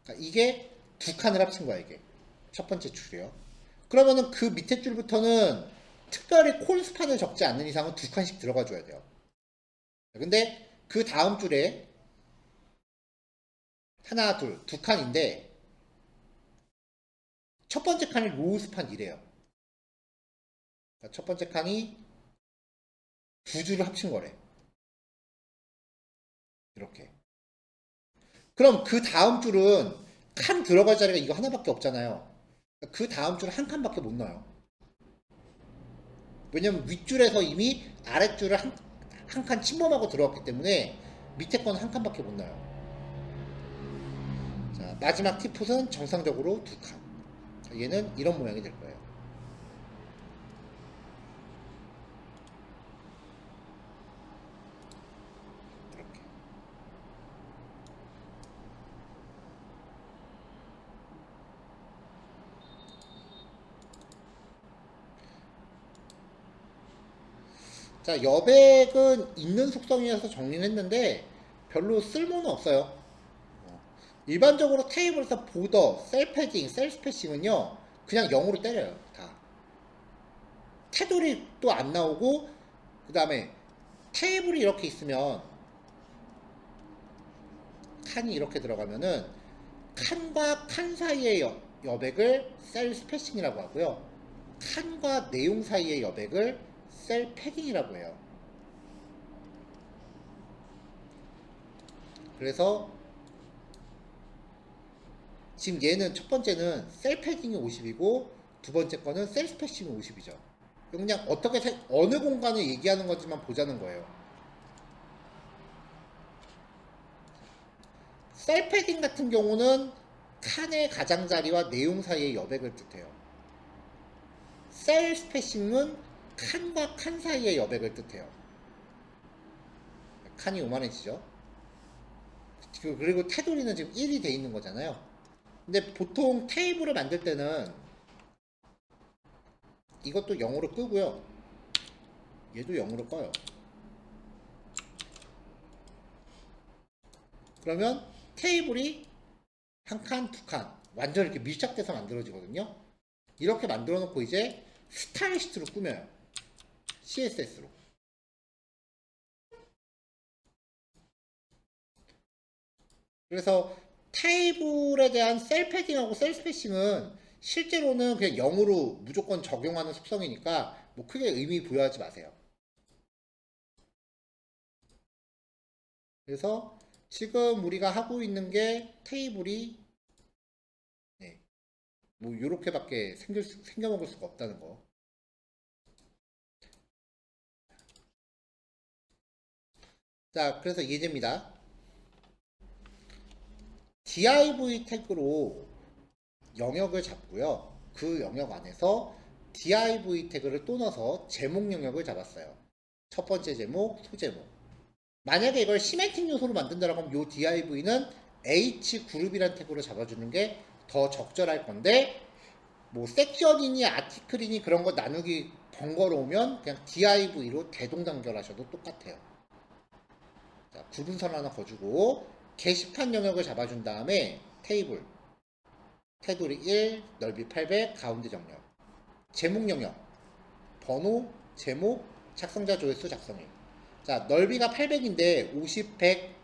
그러니까 이게 두 칸을 합친 거야, 이게. 첫 번째 줄이요. 그러면은 그 밑에 줄부터는 특별히 콜스판을 적지 않는 이상은 두 칸씩 들어가 줘야 돼요. 근데 그 다음 줄에 하나, 둘, 두 칸인데 첫 번째 칸이 로우스판 이래요. 그러니까 첫 번째 칸이 두 줄을 합친 거래. 이렇게. 그럼 그 다음 줄은 칸 들어갈 자리가 이거 하나밖에 없잖아요. 그 다음 줄은 한 칸밖에 못 넣어요. 왜냐면 윗줄에서 이미 아랫줄을 한 칸 침범하고 들어갔기 때문에 밑에 거는 한 칸밖에 못 넣어요. 자, 마지막 티풋은 정상적으로 두 칸. 얘는 이런 모양이 될 거예요. 이렇게. 자, 여백은 있는 속성이어서 정리를 했는데 별로 쓸모는 없어요. 일반적으로 테이블에서 보더, 셀 패딩, 셀 스패싱은요 그냥 0으로 때려요. 다. 테두리 또 안 나오고 그 다음에 테이블이 이렇게 있으면 칸이 이렇게 들어가면은 칸과 칸 사이의 여백을 셀 스패싱이라고 하고요. 칸과 내용 사이의 여백을 셀 패딩이라고 해요. 그래서 지금 얘는 첫 번째는 셀 패딩이 50이고 두 번째 거는 셀 스패싱이 50이죠. 그냥 어떻게 어느 공간을 얘기하는 건지만 보자는 거예요. 셀 패딩 같은 경우는 칸의 가장자리와 내용 사이의 여백을 뜻해요. 셀 스패싱은 칸과 칸 사이의 여백을 뜻해요. 칸이 오만해지죠. 그리고 테두리는 지금 1이 돼 있는 거잖아요. 근데 보통 테이블을 만들 때는 이것도 0으로 끄고요. 얘도 0으로 꺼요. 그러면 테이블이 한 칸, 두 칸 완전 이렇게 밀착돼서 만들어지거든요. 이렇게 만들어 놓고 이제 스타일 시트로 꾸며요. CSS로. 그래서 테이블에 대한 셀 패딩하고 셀 스페이싱은 실제로는 그냥 0으로 무조건 적용하는 습성이니까 뭐 크게 의미 부여하지 마세요. 그래서 지금 우리가 하고 있는 게 테이블이 네, 뭐 이렇게밖에 생겨먹을 수가 없다는 거. 자, 그래서 예제입니다. div 태그로 영역을 잡고요. 그 영역 안에서 div 태그를 또 넣어서 제목 영역을 잡았어요. 첫 번째 제목, 소제목. 만약에 이걸 시멘틱 요소로 만든다라고 하면 이 div는 h그룹이라는 태그로 잡아주는 게 더 적절할 건데, 뭐 섹션이니 아티클이니 그런 거 나누기 번거로우면 그냥 div로 대동단결하셔도 똑같아요. 자, 구분선 하나 거주고 게시판 영역을 잡아준 다음에 테이블 테두리 1 넓이 800 가운데 정렬 제목 영역 번호 제목 작성자 조회수 작성일. 자, 넓이가 800인데 50 100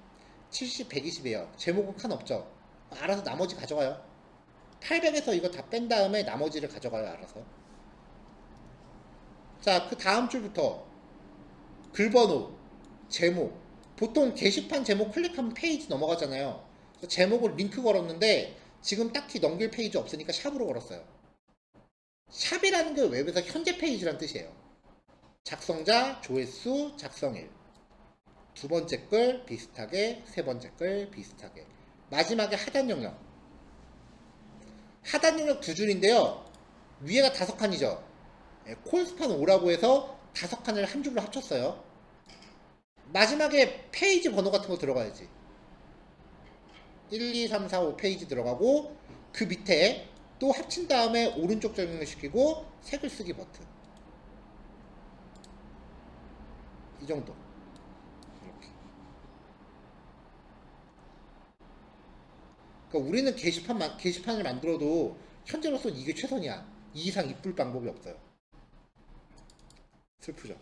70 120이에요. 제목은 칸 없죠. 알아서 나머지 가져가요. 800에서 이거 다 뺀 다음에 나머지를 가져가요. 알아서. 자, 그 다음 줄부터 글번호 제목. 보통 게시판 제목 클릭하면 페이지 넘어가잖아요. 그래서 제목을 링크 걸었는데 지금 딱히 넘길 페이지 없으니까 샵으로 걸었어요. 샵이라는 게 웹에서 현재 페이지란 뜻이에요. 작성자, 조회수, 작성일. 두 번째 글 비슷하게, 세 번째 글 비슷하게. 마지막에 하단 영역. 하단 영역 두 줄인데요. 위에가 5칸이죠. 콜스판 5라고 해서 5칸을 한 줄로 합쳤어요. 마지막에 페이지 번호 같은 거 들어가야지. 1, 2, 3, 4, 5 페이지 들어가고 그 밑에 또 합친 다음에 오른쪽 적용을 시키고 색을 쓰기 버튼. 이 정도. 이렇게. 그러니까 우리는 게시판을 만들어도 현재로서는 이게 최선이야. 이 이상 이쁠 방법이 없어요. 슬프죠.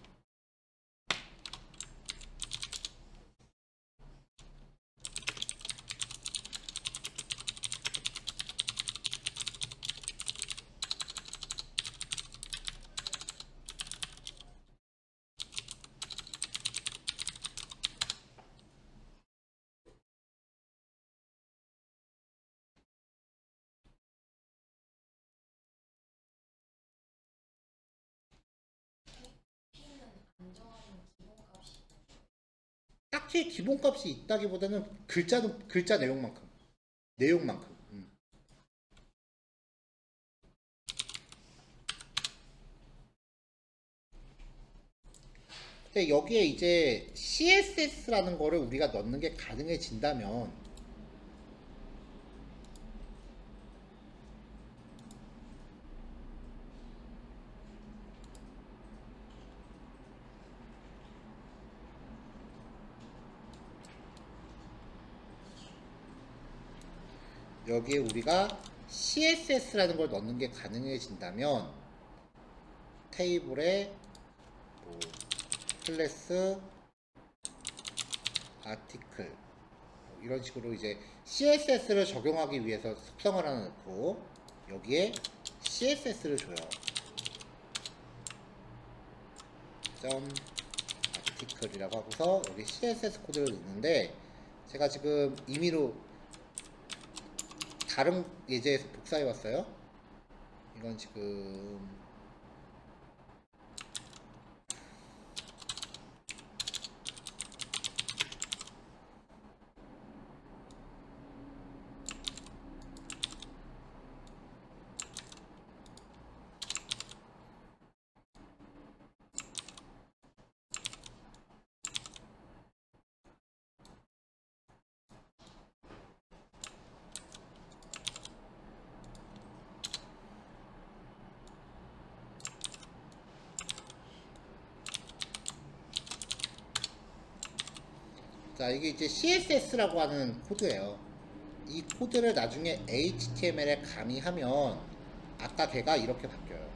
딱히 기본값이 있다기보다는 글자 내용만큼. 근데 여기에 이제 CSS라는 거를 우리가 넣는 게 가능해진다면 여기에 우리가 CSS라는 걸 넣는 게 가능해진다면 테이블에 뭐 클래스 아티클 뭐 이런 식으로 이제 CSS를 적용하기 위해서 습성을 하나 넣고 여기에 CSS를 줘요. 점 아티클이라고 하고서 여기 CSS 코드를 넣는데 제가 지금 임의로 다른 예제에서 복사해 왔어요. 이건 지금 자, 이게 이제 CSS라고 하는 코드예요. 이 코드를 나중에 HTML에 가미하면 아까 걔가 이렇게 바뀌어요.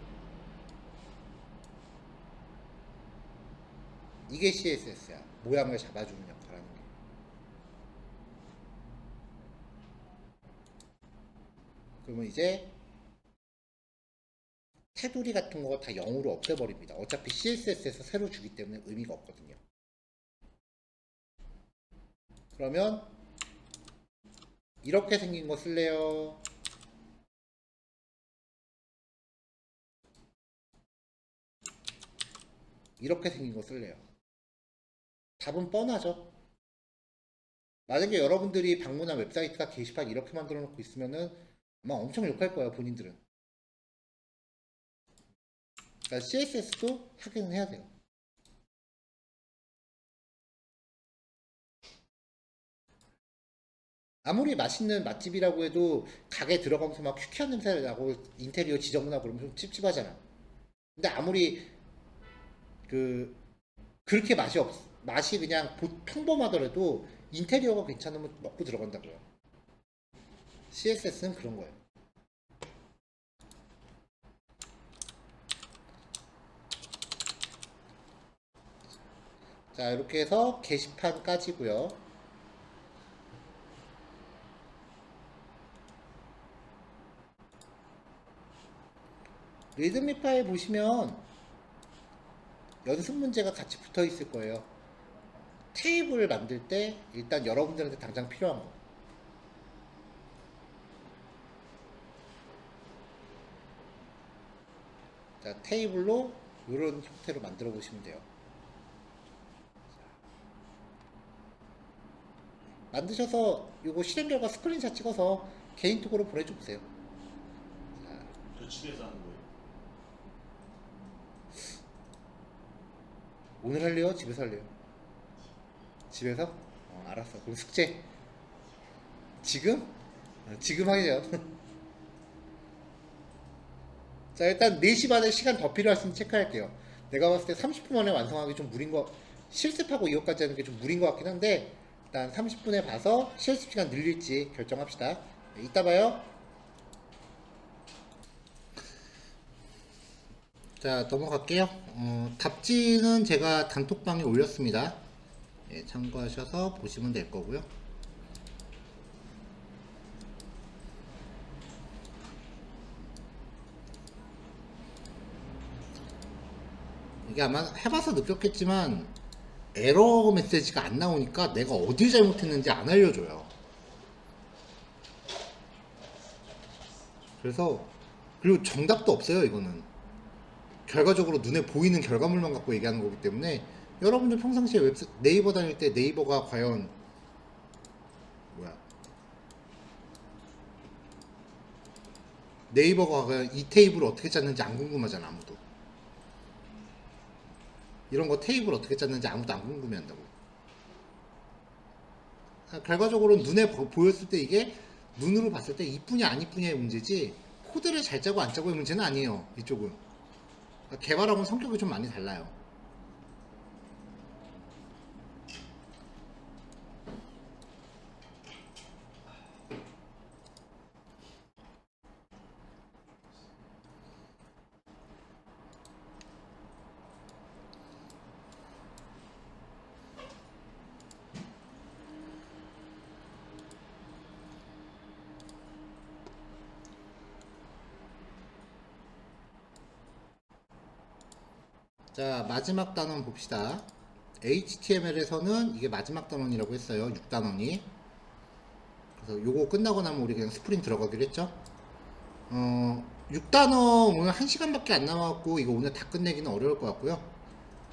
이게 CSS야. 모양을 잡아주는 역할을 하는 게. 그러면 이제 테두리 같은 거 다 0으로 없애버립니다. 어차피 CSS에서 새로 주기 때문에 의미가 없거든요. 그러면 이렇게 생긴 거 쓸래요? 이렇게 생긴 거 쓸래요? 답은 뻔하죠? 만약에 여러분들이 방문한 웹사이트가 게시판 이렇게 만들어 놓고 있으면은 아마 엄청 욕할 거예요, 본인들은. 그러니까 CSS도 하기는 해야 돼요. 아무리 맛있는 맛집이라고 해도 가게 들어가면서 막 퀴퀴한 냄새 나고 인테리어 지저분하고 그러면 좀 찝찝하잖아. 근데 아무리 그 그렇게 맛이 그냥 평범하더라도 인테리어가 괜찮으면 먹고 들어간다고요. CSS는 그런 거예요. 자, 이렇게 해서 게시판까지고요. 리드미 파일 보시면 연습 문제가 같이 붙어 있을 거예요. 테이블을 만들 때 일단 여러분들한테 당장 필요한 거. 자, 테이블로 이런 형태로 만들어 보시면 돼요. 만드셔서 이거 실행 결과 스크린샷 찍어서 개인톡으로 보내줘 보세요. 저 집에서 하는 거예요. 오늘 할래요? 집에서 할래요? 집에서? 알았어. 그럼 숙제. 지금? 지금 하죠. 자, 일단 4시 반에 시간 더 필요하시면 체크할게요. 내가 봤을 때 30분 만에 완성하기 좀 무린 거, 실습하고 이거까지 하는 게 좀 무린 것 같긴 한데, 일단 30분에 봐서 실습 시간 늘릴지 결정합시다. 네, 이따 봐요. 자, 넘어갈게요. 답지는 제가 단톡방에 올렸습니다. 네, 참고하셔서 보시면 될 거고요. 이게 아마 해봐서 느꼈겠지만 에러 메시지가 안 나오니까 내가 어디 잘못했는지 안 알려줘요. 그래서 그리고 정답도 없어요. 이거는 결과적으로 눈에 보이는 결과물만 갖고 얘기하는 거기 때문에 여러분들 평상시에 네이버 다닐 때 네이버가 과연 뭐야 네이버가 과연 이 테이블을 어떻게 짰는지 안 궁금하잖아. 아무도 이런 거 테이블 어떻게 짰는지 아무도 안 궁금해한다고. 결과적으로 눈에 보였을 때 이게 눈으로 봤을 때 이쁘냐 안 이쁘냐의 문제지 코드를 잘 짜고 안 짜고의 문제는 아니에요. 이쪽은 개발하고는 성격이 좀 많이 달라요. 자, 마지막 단원 봅시다. HTML에서는 이게 마지막 단원이라고 했어요. 6단원이. 그래서 요거 끝나고 나면 우리 그냥 스프링 들어가기로 했죠. 6단원 오늘 1시간밖에 안 남았고 이거 오늘 다 끝내기는 어려울 것 같고요.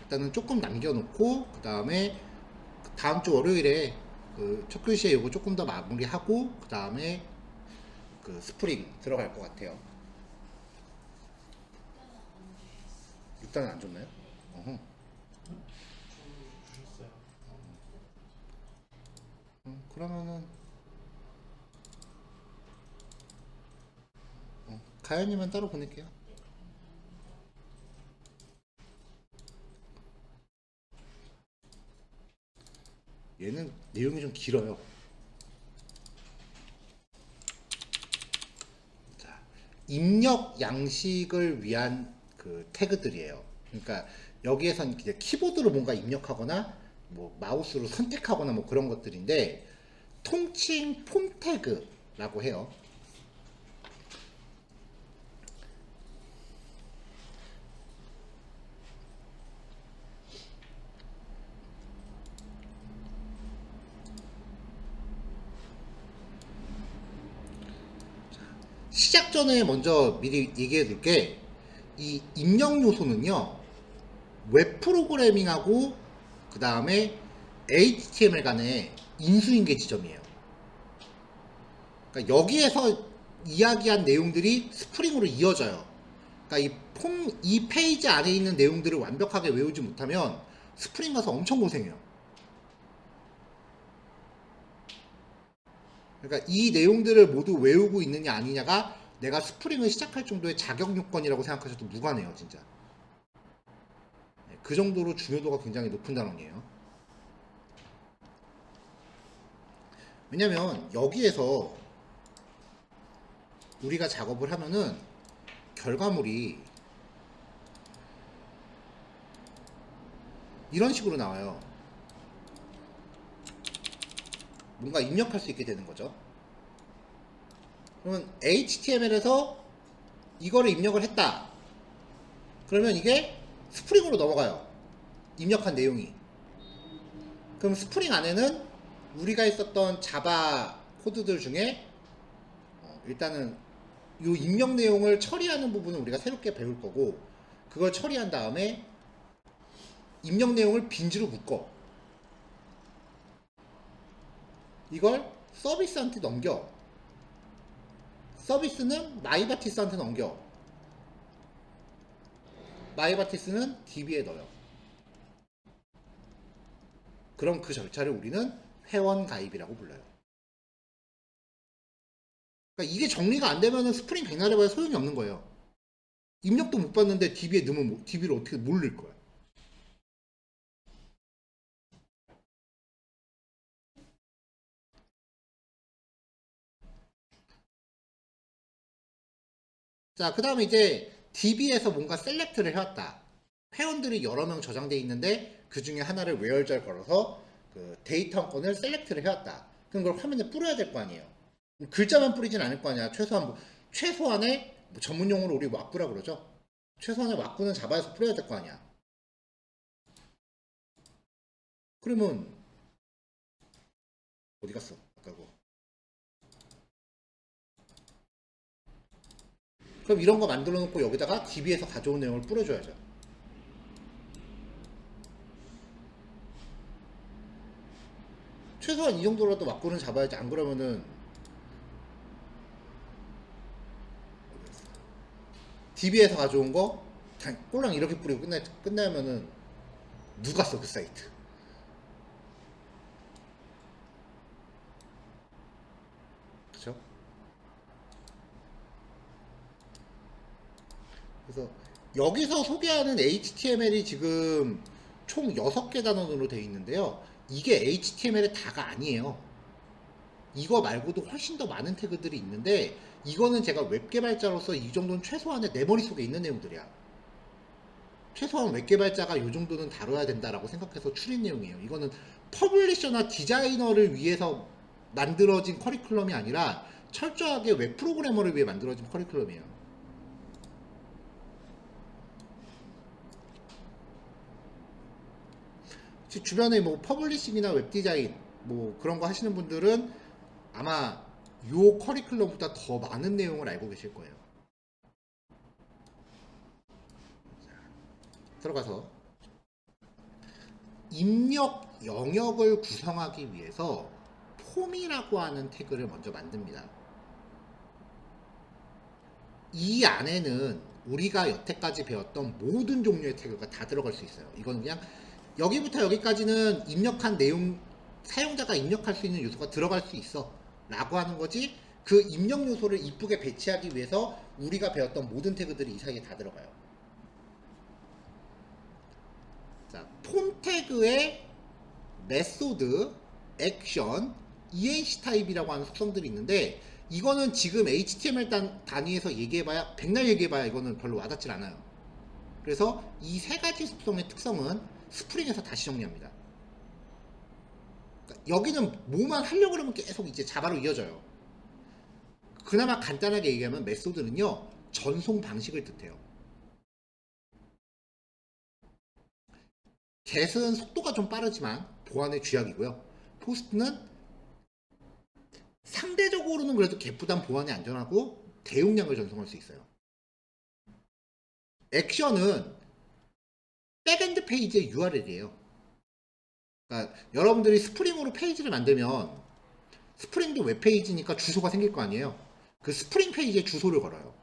일단은 조금 남겨놓고 그 다음에 다음 주 월요일에 첫 교시에 요거 조금 더 마무리하고 그 다음에 스프링 들어갈 것 같아요. 6단원 안 줬나요? 어허. 주셨어요. 그러면은 가연이만 따로 보낼게요. 얘는 내용이 좀 길어요. 자, 입력 양식을 위한 태그들이에요. 그러니까 여기에선 이제 키보드로 뭔가 입력하거나 뭐 마우스로 선택하거나 뭐 그런 것들인데 통칭 폼 태그라고 해요. 시작 전에 먼저 미리 얘기해 둘게. 이 입력 요소는요, 웹 프로그래밍하고 그 다음에 HTML 간의 인수인계 지점이에요. 그러니까 여기에서 이야기한 내용들이 스프링으로 이어져요. 그러니까 이 페이지 안에 있는 내용들을 완벽하게 외우지 못하면 스프링 가서 엄청 고생해요. 그러니까 이 내용들을 모두 외우고 있느냐 아니냐가 내가 스프링을 시작할 정도의 자격 요건이라고 생각하셔도 무관해요, 진짜. 그 정도로 중요도가 굉장히 높은 단원이에요. 왜냐면 여기에서 우리가 작업을 하면은 결과물이 이런 식으로 나와요. 뭔가 입력할 수 있게 되는 거죠. 그러면 HTML에서 이거를 입력을 했다. 그러면 이게 스프링으로 넘어가요. 입력한 내용이. 그럼 스프링 안에는 우리가 있었던 자바 코드들 중에 일단은 이 입력 내용을 처리하는 부분은 우리가 새롭게 배울 거고, 그걸 처리한 다음에 입력 내용을 빈지로 묶어. 이걸 서비스한테 넘겨. 서비스는 마이바티스한테 넘겨. 마이바티스는 DB에 넣어요. 그럼 그 절차를 우리는 회원 가입이라고 불러요. 그러니까 이게 정리가 안 되면 스프링 백날 해봐야 소용이 없는 거예요. 입력도 못 받는데 DB에 넣으면 DB를 어떻게 모를 거야. 자, 그 다음에 이제 DB에서 뭔가 셀렉트를 해왔다. 회원들이 여러 명 저장돼 있는데 그 중에 하나를 외열절 걸어서 그 데이터 한 건을 셀렉트를 해왔다. 그럼 그걸 화면에 뿌려야 될 거 아니에요. 글자만 뿌리진 않을 거 아니야. 최소한의 뭐 전문 용어로 우리 왁구라 그러죠. 최소한의 왁구는 자바에서 뿌려야 될 거 아니야. 그러면 어디 갔어? 아까 거. 그럼 이런 거 만들어 놓고 여기다가 DB에서 가져온 내용을 뿌려줘야죠. 최소한 이 정도라도 왁구는 잡아야지. 안 그러면은 DB에서 가져온 거 꼴랑 이렇게 뿌리고 끝나면은 누가 써 그 사이트. 그쵸? 그래서 여기서 소개하는 HTML이 지금 총 6개 단원으로 되어 있는데요. 이게 HTML의 다가 아니에요. 이거 말고도 훨씬 더 많은 태그들이 있는데, 이거는 제가 웹 개발자로서 이 정도는 최소한의 내 머릿속에 있는 내용들이야. 최소한 웹 개발자가 이 정도는 다뤄야 된다라고 생각해서 추린 내용이에요. 이거는 퍼블리셔나 디자이너를 위해서 만들어진 커리큘럼이 아니라 철저하게 웹 프로그래머를 위해 만들어진 커리큘럼이에요. 주변에 뭐 퍼블리싱이나 웹 디자인 뭐 그런 거 하시는 분들은 아마 요 커리큘럼보다 더 많은 내용을 알고 계실 거예요. 들어가서 입력 영역을 구성하기 위해서 폼이라고 하는 태그를 먼저 만듭니다. 이 안에는 우리가 여태까지 배웠던 모든 종류의 태그가 다 들어갈 수 있어요. 이건 그냥 여기부터 여기까지는 입력한 내용, 사용자가 입력할 수 있는 요소가 들어갈 수 있어 라고 하는 거지, 그 입력 요소를 이쁘게 배치하기 위해서 우리가 배웠던 모든 태그들이 이 사이에 다 들어가요. 자, 폼 태그의 메소드, 액션, ENC 타입이라고 하는 속성들이 있는데, 이거는 지금 HTML 단위에서 얘기해봐야, 백날 얘기해봐야 이거는 별로 와닿질 않아요. 그래서 이 세 가지 속성의 특성은 스프링에서 다시 정리합니다. 그러니까 여기는 뭐만 하려고 그러면 계속 이제 자바로 이어져요. 그나마 간단하게 얘기하면 메소드는요, 전송 방식을 뜻해요. get은 속도가 좀 빠르지만 보안의 쥐약이고요. 포스트는 상대적으로는 그래도 get보단 보안이 안전하고 대용량을 전송할 수 있어요. 액션은 백엔드 페이지의 URL이에요. 그러니까 여러분들이 스프링으로 페이지를 만들면 스프링도 웹페이지니까 주소가 생길 거 아니에요. 그 스프링 페이지에 주소를 걸어요.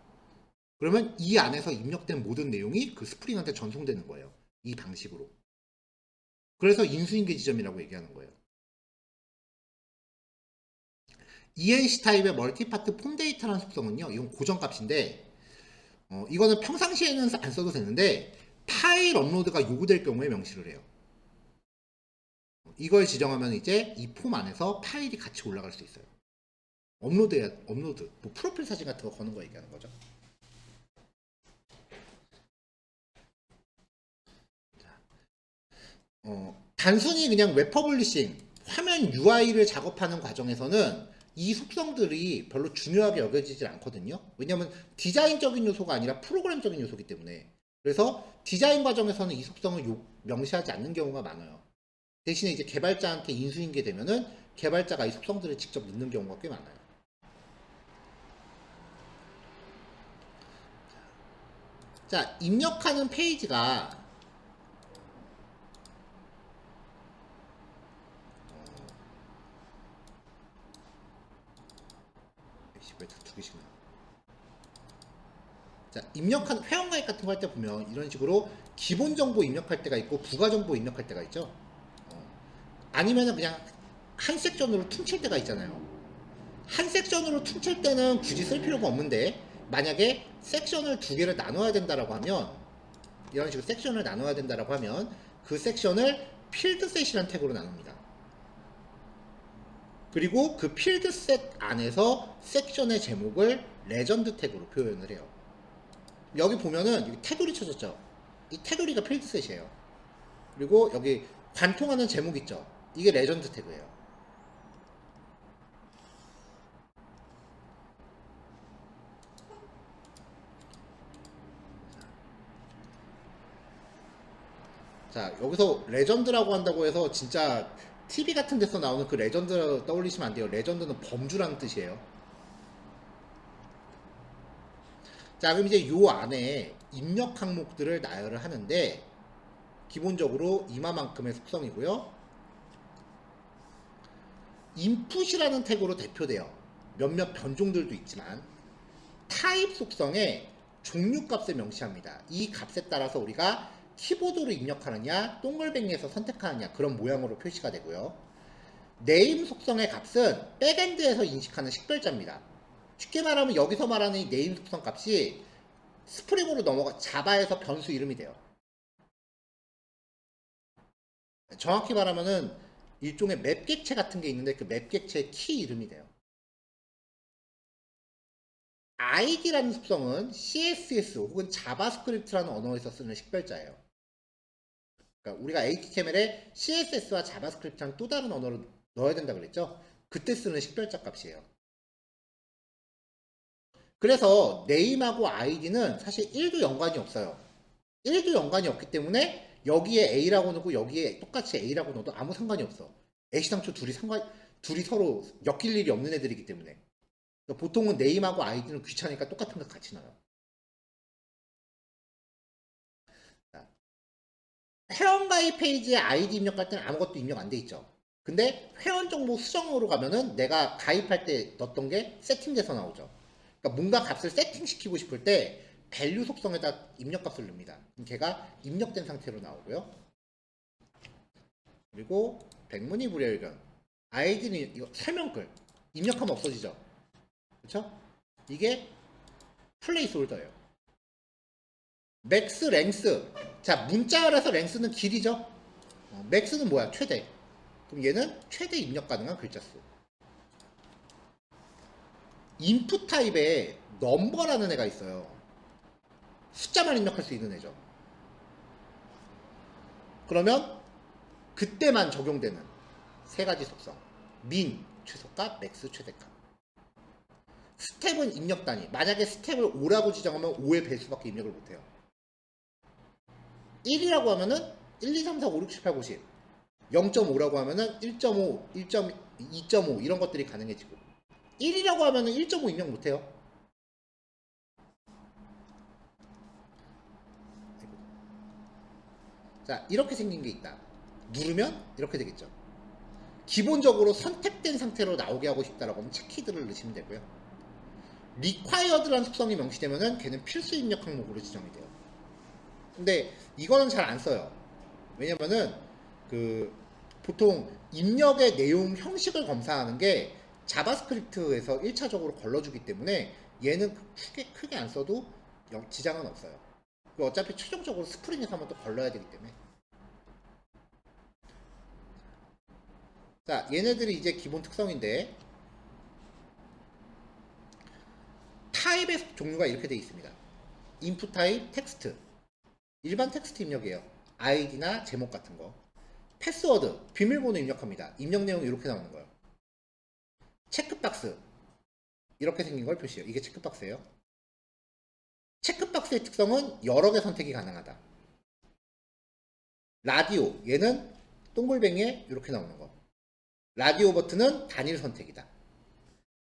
그러면 이 안에서 입력된 모든 내용이 그 스프링한테 전송되는 거예요. 이 방식으로. 그래서 인수인계 지점이라고 얘기하는 거예요. ENC 타입의 멀티파트 폼 데이터라는 속성은요, 이건 고정값인데, 이거는 평상시에는 안 써도 되는데, 파일 업로드가 요구될 경우에 명시를 해요. 이걸 지정하면 이제 이 폼 안에서 파일이 같이 올라갈 수 있어요. 업로드. 뭐 프로필 사진 같은 거 거는 거 얘기하는 거죠. 단순히 그냥 웹 퍼블리싱, 화면 UI를 작업하는 과정에서는 이 속성들이 별로 중요하게 여겨지질 않거든요. 왜냐하면 디자인적인 요소가 아니라 프로그램적인 요소이기 때문에. 그래서 디자인 과정에서는 이 속성을 명시하지 않는 경우가 많아요. 대신에 이제 개발자한테 인수인계 되면은 개발자가 이 속성들을 직접 넣는 경우가 꽤 많아요. 자, 입력하는 페이지가 두 개씩 나와. 자, 입력한 회원가입 같은 거 할 때 보면 이런 식으로 기본 정보 입력할 때가 있고 부가 정보 입력할 때가 있죠. 아니면은 그냥 한 섹션으로 퉁칠 때가 있잖아요. 한 섹션으로 퉁칠 때는 굳이 쓸 필요가 없는데 만약에 섹션을 두 개를 나눠야 된다라고 하면 이런 식으로 섹션을 나눠야 된다라고 하면 그 섹션을 필드셋이라는 태그로 나눕니다. 그리고 그 필드셋 안에서 섹션의 제목을 레전드 태그로 표현을 해요. 여기 보면은 여기 테두리 쳐졌죠. 이 테두리가 필드셋이에요. 그리고 여기 관통하는 제목 있죠. 이게 레전드 태그예요. 자, 여기서 레전드라고 한다고 해서 진짜 TV 같은 데서 나오는 그 레전드 떠올리시면 안 돼요. 레전드는 범주라는 뜻이에요. 자, 그럼 이제 요 안에 입력 항목들을 나열을 하는데 기본적으로 이마만큼의 속성이고요. 인풋이라는 태그로 대표돼요. 몇몇 변종들도 있지만 타입 속성에 종류 값을 명시합니다. 이 값에 따라서 우리가 키보드로 입력하느냐 동글뱅이에서 선택하느냐 그런 모양으로 표시가 되고요. 네임 속성의 값은 백엔드에서 인식하는 식별자입니다. 쉽게 말하면 여기서 말하는 이 네임 속성 값이 스프링으로 넘어가 자바에서 변수 이름이 돼요. 정확히 말하면은 일종의 맵 객체 같은 게 있는데 그 맵 객체의 키 이름이 돼요. id라는 속성은 CSS 혹은 자바스크립트라는 언어에서 쓰는 식별자예요. 그러니까 우리가 HTML에 CSS와 자바스크립트랑 또 다른 언어를 넣어야 된다 그랬죠? 그때 쓰는 식별자 값이에요. 그래서 네임하고 id는 사실 1도 연관이 없어요. 1도 연관이 없기 때문에 여기에 A라고 넣고 여기에 똑같이 A라고 넣어도 아무 상관이 없어. 애시당초 둘이 서로 엮일 일이 없는 애들이기 때문에. 보통은 네임하고 아이디는 귀찮으니까 똑같은 거 같이 넣어요. 회원가입 페이지에 아이디 입력할 때는 아무것도 입력 안 돼 있죠. 근데 회원 정보 수정으로 가면은 내가 가입할 때 넣었던 게 세팅돼서 나오죠. 그러니까 뭔가 값을 세팅시키고 싶을 때 밸류 속성에다 입력값을 넣습니다. 걔가 입력된 상태로 나오고요. 그리고 백문이 불여일견. 아이디는 이거 설명글 입력하면 없어지죠. 그렇죠? 이게 플레이스 홀더예요. 맥스 랭스. 자, 문자열에서 랭스는 길이죠. 맥스는 뭐야? 최대. 그럼 얘는 최대 입력 가능한 글자 수. 인풋 타입에 넘버라는 애가 있어요. 숫자만 입력할 수 있는 애죠. 그러면 그때만 적용되는 세 가지 속성. 민, 최소값, 맥스, 최대값. 스텝은 입력 단위. 만약에 스텝을 5라고 지정하면 5의 배수밖에 입력을 못해요. 1이라고 하면은 1, 2, 3, 4, 5, 6, 7, 8, 9, 10. 0.5라고 하면은 1.5, 2.5 이런 것들이 가능해지고 1이라고 하면은 1.5 입력 못해요. 자, 이렇게 생긴 게 있다. 누르면 이렇게 되겠죠. 기본적으로 선택된 상태로 나오게 하고 싶다라고 하면 체키드를 넣으시면 되고요. required라는 속성이 명시되면은 걔는 필수 입력 항목으로 지정이 돼요. 근데 이거는 잘 안 써요. 왜냐면은 그 보통 입력의 내용 형식을 검사하는 게 자바스크립트에서 1차적으로 걸러주기 때문에 얘는 크게 안 써도 지장은 없어요. 어차피 최종적으로 스프링에서 한번 또 걸러야 되기 때문에. 자, 얘네들이 이제 기본 특성인데 타입의 종류가 이렇게 되어 있습니다. 인풋 타입 텍스트, 일반 텍스트 입력이에요. 아이디나 제목 같은 거. 패스워드, 비밀번호 입력합니다. 입력 내용이 이렇게 나오는 거예요. 체크박스, 이렇게 생긴 걸 표시해요. 이게 체크박스예요. 체크박스의 특성은 여러 개 선택이 가능하다. 라디오, 얘는 동글뱅이에 이렇게 나오는 거. 라디오 버튼은 단일 선택이다.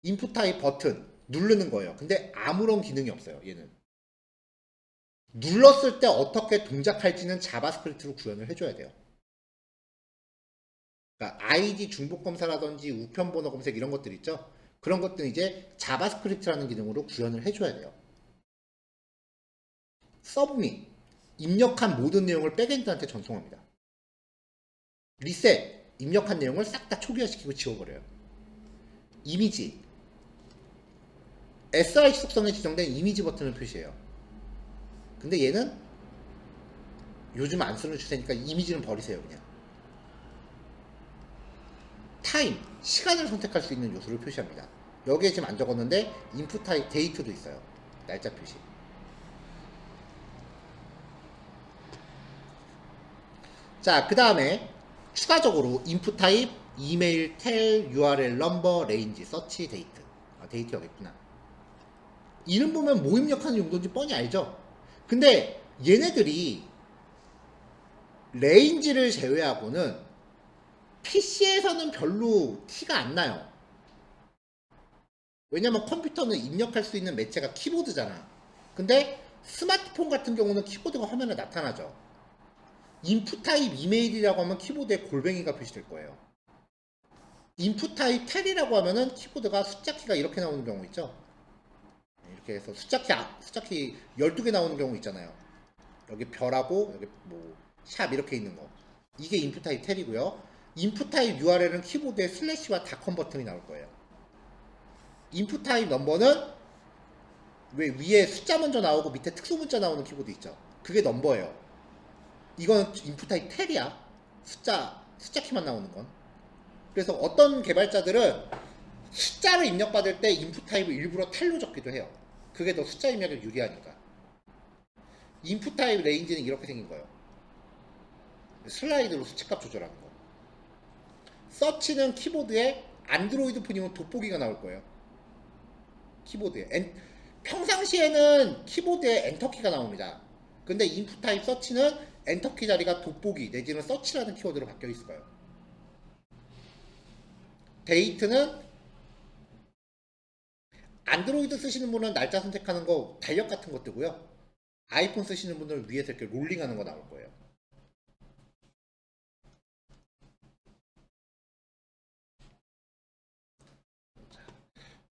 인풋 타입 버튼, 누르는 거예요. 근데 아무런 기능이 없어요. 얘는. 눌렀을 때 어떻게 동작할지는 자바스크립트로 구현을 해줘야 돼요. 그러니까 아이디 중복 검사라든지 우편 번호 검색 이런 것들 있죠. 그런 것들은 이제 자바스크립트라는 기능으로 구현을 해줘야 돼요. 서브밋, 입력한 모든 내용을 백엔드한테 전송합니다. 리셋, 입력한 내용을 싹 다 초기화시키고 지워버려요. 이미지, SRC 속성에 지정된 이미지 버튼을 표시해요. 근데 얘는 요즘 안 쓰는 추세니까 이미지는 버리세요. 그냥 타임, 시간을 선택할 수 있는 요소를 표시합니다. 여기에 지금 안 적었는데 인풋 타입 데이트도 있어요. 날짜 표시. 자, 그 다음에 추가적으로 인풋 타입 이메일, 텔, URL, 넘버, 레인지, 서치, 데이트. 아, 데이트 여기 있구나. 이름 보면 뭐 입력하는 용도인지 뻔히 알죠? 근데 얘네들이 레인지를 제외하고는 PC에서는 별로 티가 안 나요. 왜냐면 컴퓨터는 입력할 수 있는 매체가 키보드잖아. 근데 스마트폰 같은 경우는 키보드가 화면에 나타나죠. 인풋 타입 이메일이라고 하면 키보드에 골뱅이가 표시될 거예요. 인풋 타입 텔이라고 하면은 키보드가 숫자 키가 이렇게 나오는 경우 있죠. 이렇게 해서 숫자키 12개 나오는 경우 있잖아요. 여기 별하고 여기 뭐 샵 이렇게 있는 거. 이게 인풋 타입 텔이고요. 인풋 타입 URL은 키보드에 슬래시와 닷컴 버튼이 나올 거예요. 인풋 타입 넘버는 왜 위에 숫자 먼저 나오고 밑에 특수 문자 나오는 키보드 있죠. 그게 넘버예요. 이건 인풋 타입 텔이야. 숫자 키만 나오는 건. 그래서 어떤 개발자들은 숫자를 입력받을 때 인풋 타입을 일부러 텔로 적기도 해요. 그게 더 숫자 입력에 유리하니까. 인풋 타입 레인지는 이렇게 생긴 거예요. 슬라이드로 수치값 조절하는 거. 서치는 키보드에 안드로이드 폰이면 돋보기가 나올 거예요. 키보드에. 평상시에는 키보드에 엔터키가 나옵니다. 근데 인풋 타입 서치는 엔터키 자리가 돋보기 내지는 서치라는 키워드로 바뀌어 있을 거예요. 데이트는 안드로이드 쓰시는 분은 날짜 선택하는 거 달력 같은 거 뜨고요. 아이폰 쓰시는 분들은 위에서 이렇게 롤링하는 거 나올 거예요.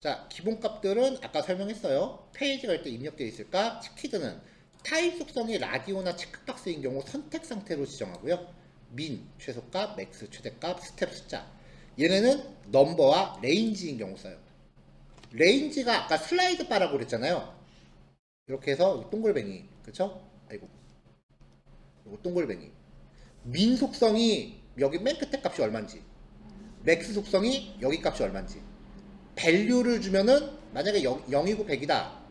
자, 기본값들은 아까 설명했어요. 페이지 갈 때 입력되어 있을까? 체키드는 타입 속성이 라디오나 체크박스인 경우 선택 상태로 지정하고요. 민, 최소값, 맥스, 최대값, 스텝 숫자. 얘네는 넘버와 레인지인 경우 써요. 레인지가 아까 슬라이드 바라고 그랬잖아요. 이렇게 해서 동글뱅이, 그쵸? 아이고, 이거 동글뱅이. 민 속성이 여기 맨 끝에 값이 얼마인지, 맥스 속성이 여기 값이 얼마인지. 밸류를 주면은 만약에 0이고 100이다.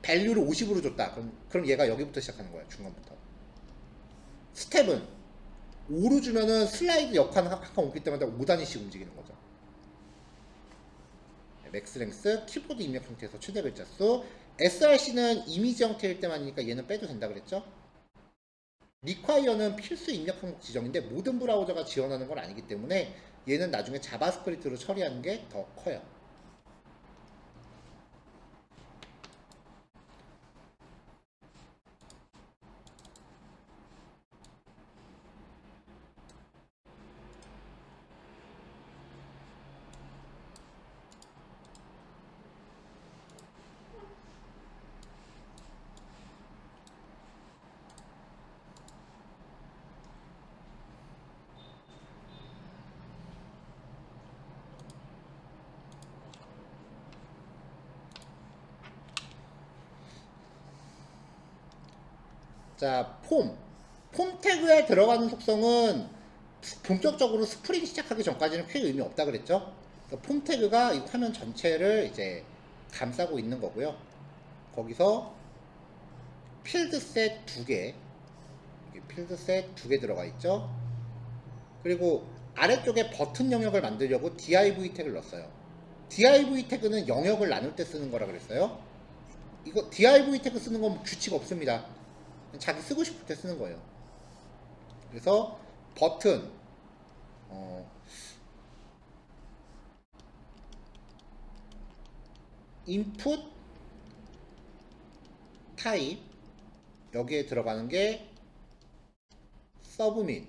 밸류를 50으로 줬다. 그럼 얘가 여기부터 시작하는 거야. 중간부터. 스텝은 5로 주면은 슬라이드 역한 한 칸 옮길 때마다 5단위씩 움직이는 거죠. 맥스 랭스, 키보드 입력 형태에서 최대 글자 수. SRC는 이미지 형태일 때만이니까 얘는 빼도 된다 그랬죠? 리콰이어는 필수 입력 항목 지정인데 모든 브라우저가 지원하는 건 아니기 때문에 얘는 나중에 자바스크립트로 처리하는 게 더 커요. 자, 폼 태그에 들어가는 속성은 본격적으로 스프링 시작하기 전까지는 크게 의미 없다 그랬죠? 그래서 폼 태그가 이 화면 전체를 이제 감싸고 있는 거고요. 거기서 필드셋 2개, 필드셋 2개 들어가 있죠? 그리고 아래쪽에 버튼 영역을 만들려고 div 태그를 넣었어요. div 태그는 영역을 나눌 때 쓰는 거라 그랬어요. 이거 div 태그 쓰는 건 규칙 없습니다. 자기 쓰고 싶을 때 쓰는 거예요. 그래서 버튼 input 타입 여기에 들어가는 게 서브밋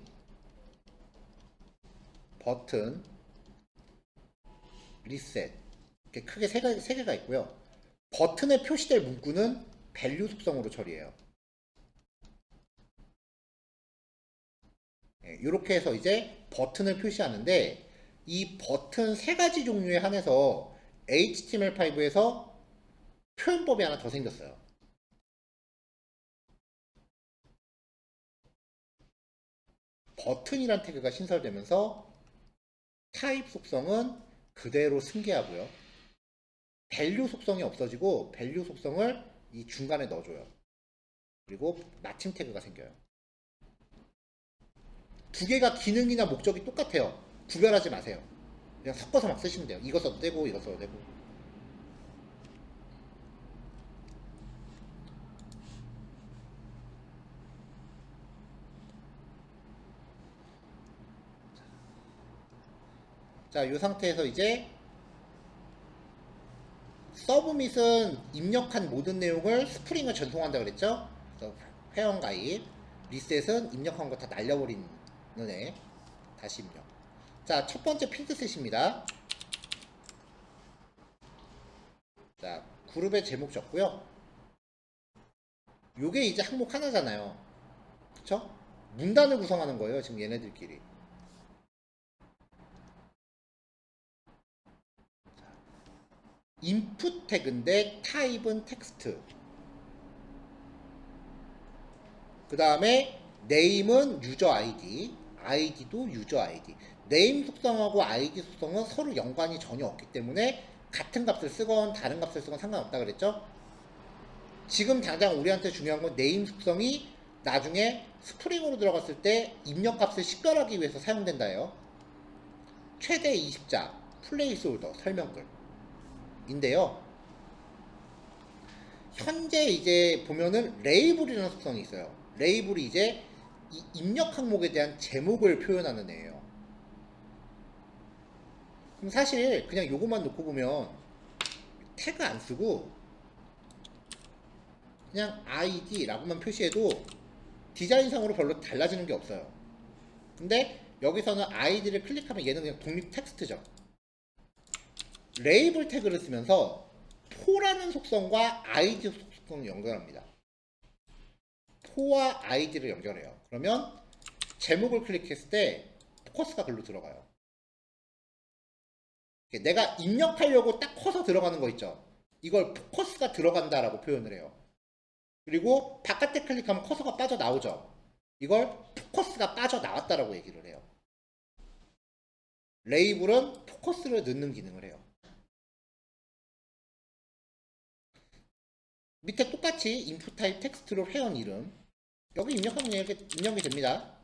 버튼 리셋 이렇게 크게 세 개가 있고요. 버튼에 표시될 문구는 밸류 속성으로 처리해요. 이렇게 해서 이제 버튼을 표시하는데 이 버튼 세 가지 종류에 한해서 HTML5에서 표현법이 하나 더 생겼어요. 버튼이란 태그가 신설되면서 타입 속성은 그대로 승계하고요. 밸류 속성이 없어지고 밸류 속성을 이 중간에 넣어줘요. 그리고 마침 태그가 생겨요. 두 개가 기능이나 목적이 똑같아요. 구별하지 마세요. 그냥 섞어서 막 쓰시면 돼요. 이거 써도 되고 이거 써도 되고. 자, 이 상태에서 이제 서브밋은 입력한 모든 내용을 스프링을 전송한다 그랬죠? 그래서 회원 가입, 리셋은 입력한 거 다 날려버리는 애. 다시 입력. 자, 첫 번째 필드셋입니다. 자, 그룹의 제목 적고요. 요게 이제 항목 하나잖아요. 그쵸? 문단을 구성하는 거예요, 지금 얘네들끼리. 인풋 태그인데 타입은 텍스트. 그 다음에 네임은 유저 아이디, 아이디도 유저 아이디. 네임 속성하고 아이디 속성은 서로 연관이 전혀 없기 때문에 같은 값을 쓰건 다른 값을 쓰건 상관없다 그랬죠? 지금 당장 우리한테 중요한 건 네임 속성이 나중에 스프링으로 들어갔을 때 입력값을 식별하기 위해서 사용된다예요. 최대 20자, 플레이스홀더, 설명글. 인데요. 현재 이제 보면은 레이블이라는 속성이 있어요. 레이블이 이제 이 입력 항목에 대한 제목을 표현하는 애예요. 그럼 사실 그냥 요것만 놓고 보면 태그 안 쓰고 그냥 id라고만 표시해도 디자인상으로 별로 달라지는 게 없어요. 근데 여기서는 id를 클릭하면 얘는 그냥 독립 텍스트죠. 레이블 태그를 쓰면서 포라는 속성과 id 속성을 연결합니다. 포와 id를 연결해요. 그러면 제목을 클릭했을 때 포커스가 글로 들어가요. 내가 입력하려고 딱 커서 들어가는 거 있죠. 이걸 포커스가 들어간다라고 표현을 해요. 그리고 바깥에 클릭하면 커서가 빠져나오죠. 이걸 포커스가 빠져나왔다라고 얘기를 해요. 레이블은 포커스를 넣는 기능을 해요. 밑에 똑같이 인풋 타입 텍스트로 회원 이름 여기 입력하면 이렇게 입력이 됩니다.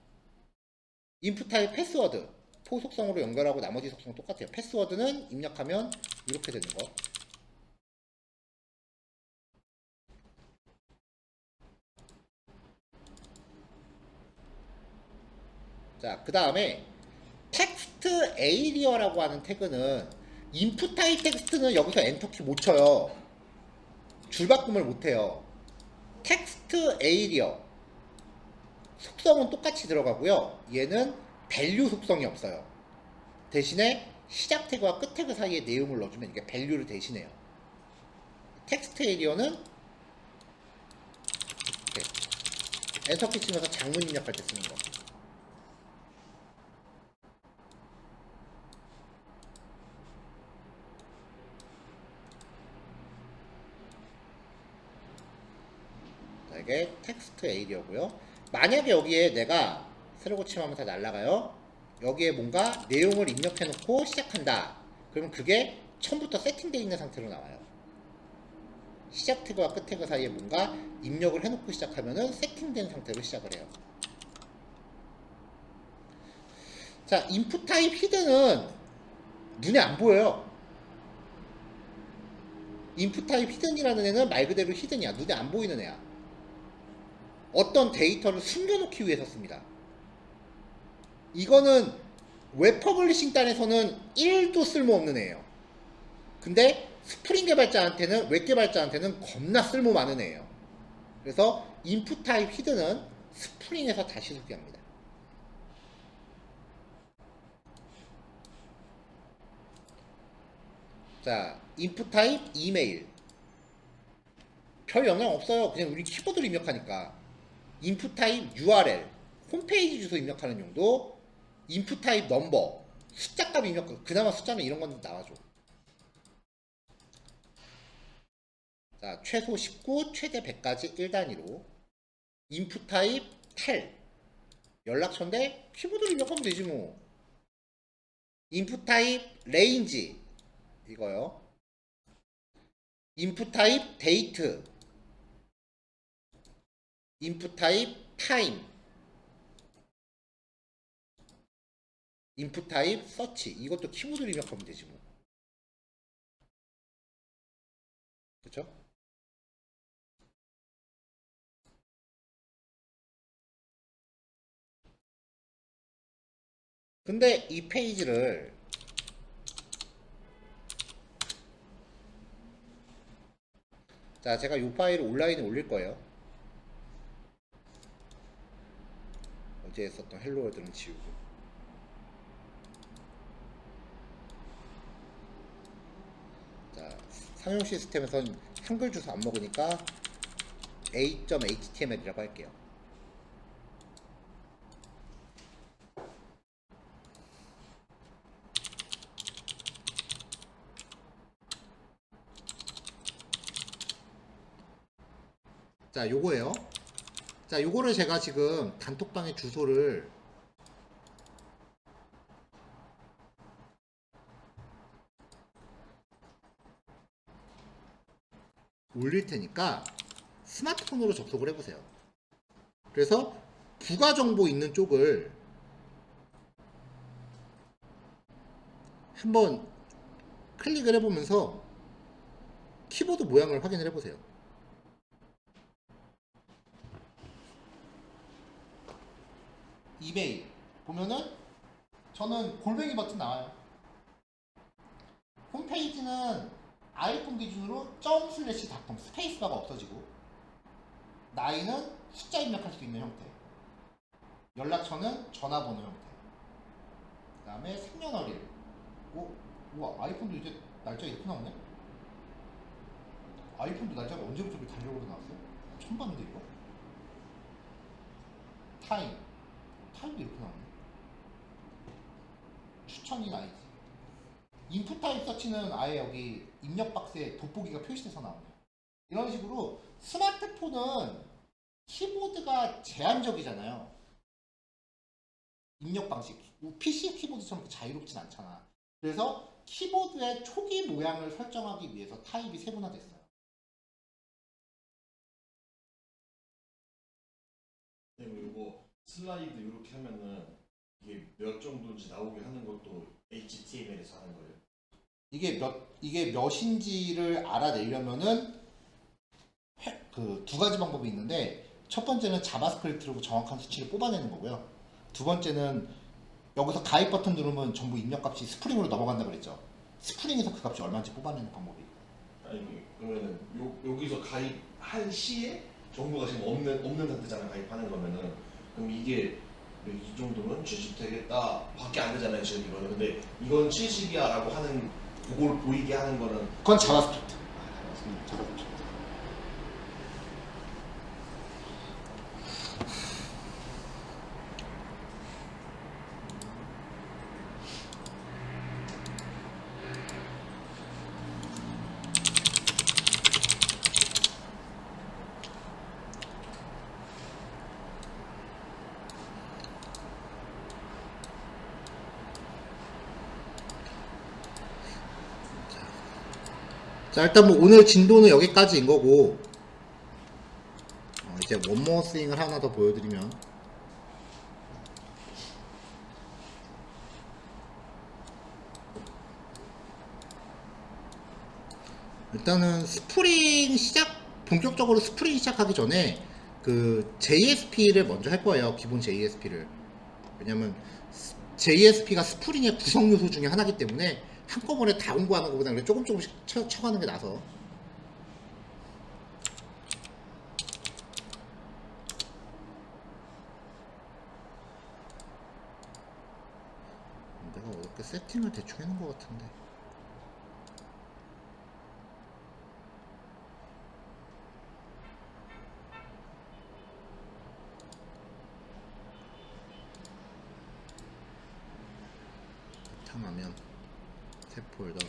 인풋 타입 패스워드 포 속성으로 연결하고 나머지 속성 똑같아요. 패스워드는 입력하면 이렇게 되는 거. 자, 그 다음에 텍스트 에이리어라고 하는 태그는 인풋 타입 텍스트는 여기서 엔터키 못 쳐요. 줄바꿈을 못 해요. 텍스트 에이리어 속성은 똑같이 들어가고요. 얘는 밸류 속성이 없어요. 대신에 시작 태그와 끝 태그 사이에 내용을 넣어주면 이게 밸류를 대신해요. 텍스트 에이리어는 엔터키 치면서 장문 입력할 때 쓰는 거. 이게 텍스트 에이리어고요. 만약에 여기에 내가 새로 고침하면 다 날라가요. 여기에 뭔가 내용을 입력해 놓고 시작한다. 그러면 그게 처음부터 세팅되어 있는 상태로 나와요. 시작 태그와 끝 태그 사이에 뭔가 입력을 해놓고 시작하면은 세팅된 상태로 시작을 해요. 자, 인풋 타입 히든은 눈에 안 보여요. 인풋 타입 히든이라는 애는 말 그대로 히든이야. 눈에 안 보이는 애야. 어떤 데이터를 숨겨놓기 위해서 씁니다. 이거는 웹 퍼블리싱 단에서는 1도 쓸모없는 애예요. 근데 스프링 개발자한테는, 웹 개발자한테는 겁나 쓸모 많은 애예요. 그래서 인풋 타입 히든은 스프링에서 다시 소개합니다. 자, 인풋 타입 이메일. 별 영향 없어요. 그냥 우리 키보드로 입력하니까. 인풋 타입 URL. 홈페이지 주소 입력하는 용도. 인풋 타입 넘버. 숫자값 입력. 그나마 숫자는 이런 건 나와줘. 자, 최소 19, 최대 100까지 1단위로. 인풋 타입 텔. 연락처인데 키보드로 입력하면 되지 뭐. 인풋 타입 레인지. 이거요. 인풋 타입 데이트. 인풋 타입 타임. 인풋 타입 서치. 이것도 키보드로 입력하면 되지 뭐. 그쵸? 근데 이 페이지를 자, 제가 이 파일을 온라인에 올릴 거예요. 어제 했었던 헬로월드는 지우고. 자, 상용 시스템에선 한글 주소 안 먹으니까 a.html이라고 할게요. 자, 요거예요. 자, 요거를 제가 지금 단톡방에 주소를 올릴 테니까 스마트폰으로 접속을 해보세요. 그래서 부가 정보 있는 쪽을 한번 클릭을 해보면서 키보드 모양을 확인을 해보세요. 이메일 보면은 저는 골뱅이 버튼 나와요. 홈페이지는 아이폰 기준으로 ./.com 스페이스바가 없어지고, 나이는 숫자 입력할 수 있는 형태, 연락처는 전화번호 형태, 그 다음에 생년월일. 오, 우와, 아이폰도 이제 날짜 이렇게 나오네? 아이폰도 날짜가 언제부터 이렇게 달력으로 나왔어요? 처음 봤는데 이거? 타임도 이렇게 나오네. 추천인 아이디. 인풋 타입 서치는 아예 여기 입력 박스에 돋보기가 표시돼서 나오네요. 이런 식으로 스마트폰은 키보드가 제한적이잖아요. 입력 방식. PC 키보드처럼 자유롭진 않잖아. 그래서 키보드의 초기 모양을 설정하기 위해서 타입이 세분화됐어요. 그리고 이거 슬라이드 이렇게 하면은 이게 몇 정도인지 나오게 하는 것도 HTML에서 하는 거예요. 이게 몇인지를 알아내려면은 그 두 가지 방법이 있는데, 첫 번째는 자바스크립트로 정확한 수치를 뽑아내는 거고요. 두 번째는 여기서 가입 버튼 누르면 전부 입력값이 스프링으로 넘어간다 그랬죠. 스프링에서 그 값이 얼마인지 뽑아내는 방법이. 아니 그러면은 여기서 가입한 시에 정보가 지금 없는 상태잖아요. 가입하는 거면은 그럼 이게 이 정도면 70 되겠다 밖에 안 되잖아요. 지금 이거는. 근데 이건 70이야 라고 하는 그걸 보이게 하는 거는 그건 자바스크립트. 자바스크립트. 자, 일단 뭐 오늘 진도는 여기까지인 거고, 이제 원모어 스윙을 하나 더 보여드리면, 일단은 본격적으로 스프링 시작하기 전에 그 JSP를 먼저 할 거예요. 기본 JSP를. 왜냐면 JSP가 스프링의 구성 요소 중에 하나이기 때문에 한꺼번에 다 공부하는 것보다 그냥 조금씩 쳐가는 게 나서. 내가 어떻게 세팅을 대충 해놓은 것 같은데. 탐하면 새 폴더.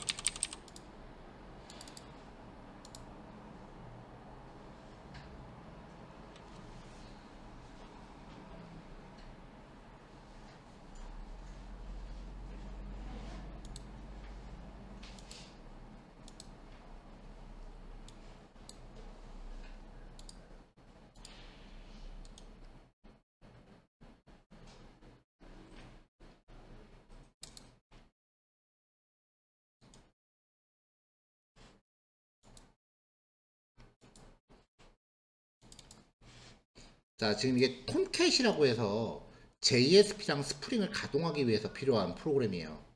자, 지금 이게 톰캣이라고 해서 JSP랑 스프링을 가동하기 위해서 필요한 프로그램이에요.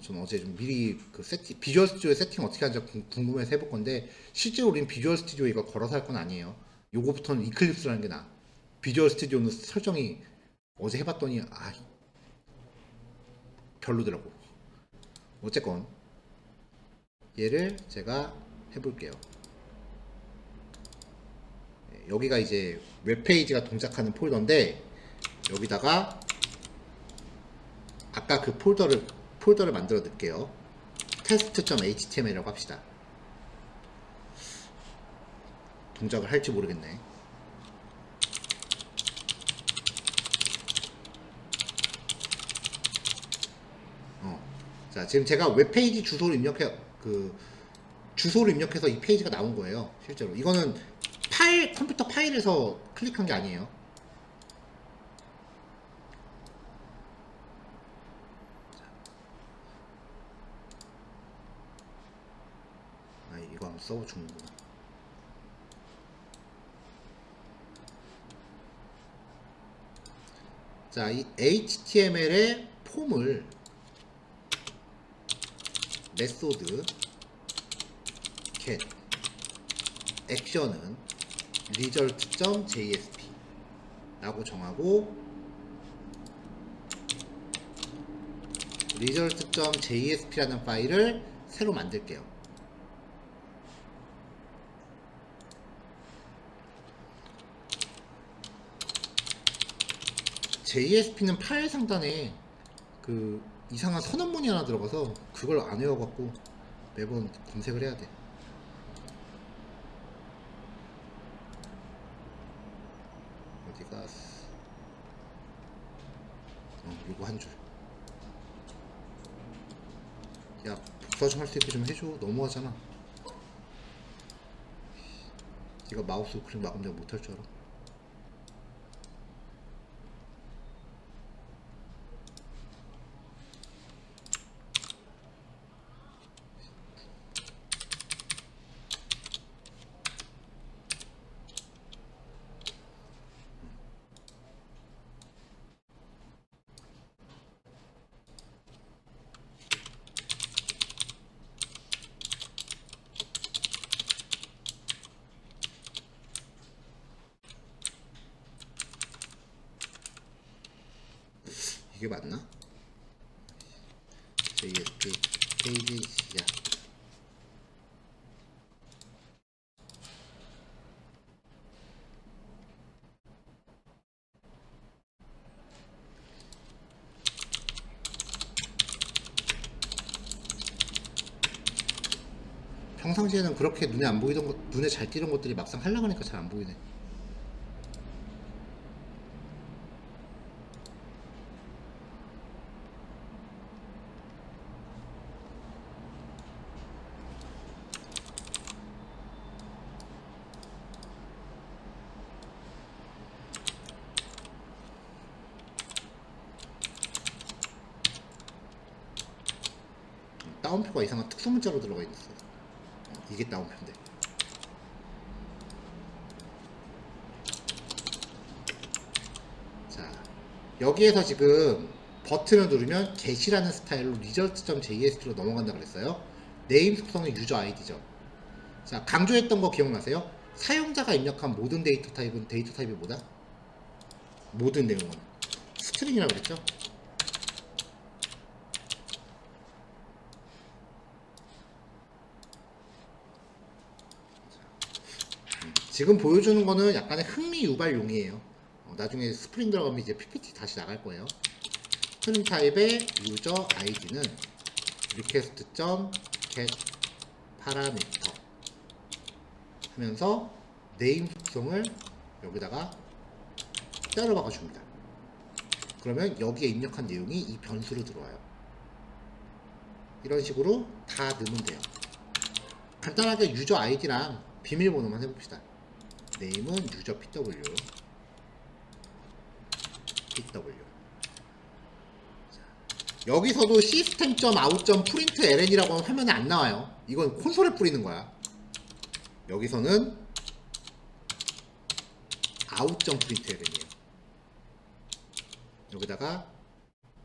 저는 어제 좀 미리 그 비주얼 스튜디오 세팅 어떻게 하는지 궁금해서 해볼 건데, 실제로 우린 비주얼 스튜디오 이거 걸어서 할 건 아니에요. 요거부터는 이클립스라는 게 나아. 비주얼 스튜디오는 설정이 어제 해봤더니, 별로더라고. 어쨌건, 얘를 제가 해볼게요. 여기가 이제 웹페이지가 동작하는 폴더인데, 여기다가 아까 그 폴더를 만들어 넣을게요. test.html이라고 합시다. 동작을 할지 모르겠네. 자, 지금 제가 웹페이지 주소를 입력해서 이 페이지가 나온 거예요. 실제로 이거는 컴퓨터 파일에서 클릭한 게 아니에요. 이거 한번 써주는구나. 자, 이 HTML의 폼을 메소드 get 액션은 result.jsp 라고 정하고, result.jsp라는 파일을 새로 만들게요. JSP는 파일 상단에 그 이상한 선언문이 하나 들어가서 그걸 안 외워갖고 매번 검색을 해야 돼. 어디가? 요거 한 줄. 야, 복사 좀 할 수 있게 좀 해줘. 너무하잖아. 네가 마우스 클릭 막으면 내가 못할 줄 알아? 이게 맞나? JSP 페이지 시작. 평상시에는 그렇게 눈에 안 보이던 눈에 잘 띄던 것들이 막상 하려고 하니까 잘 안 보이네. 다운표가 이상한 특수 문자로 들어가 있어. 이게 다운표인데. 자, 여기에서 지금 버튼을 누르면 get이라는 스타일로 result.js로 넘어간다 그랬어요. 네임 속성은 유저 아이디죠. 자, 강조했던 거 기억나세요? 사용자가 입력한 모든 데이터 타입은 데이터 타입이 뭐다? 모든 내용은 스트링이라고 그랬죠? 지금 보여주는 거는 약간의 흥미 유발용이에요. 나중에 스프링 들어가면 이제 PPT 다시 나갈 거예요. 스트링 타입의 유저 아이디는 request.get parameter 하면서 네임 속성을 여기다가 따로 박아줍니다. 그러면 여기에 입력한 내용이 이 변수로 들어와요. 이런 식으로 다 넣으면 돼요. 간단하게 유저 아이디랑 비밀번호만 해봅시다. 네임은 유저 PW. 여기서도 system.out.println이라고 하면 화면에 안 나와요. 이건 콘솔에 뿌리는 거야. 여기서는 out.println이에요. 여기다가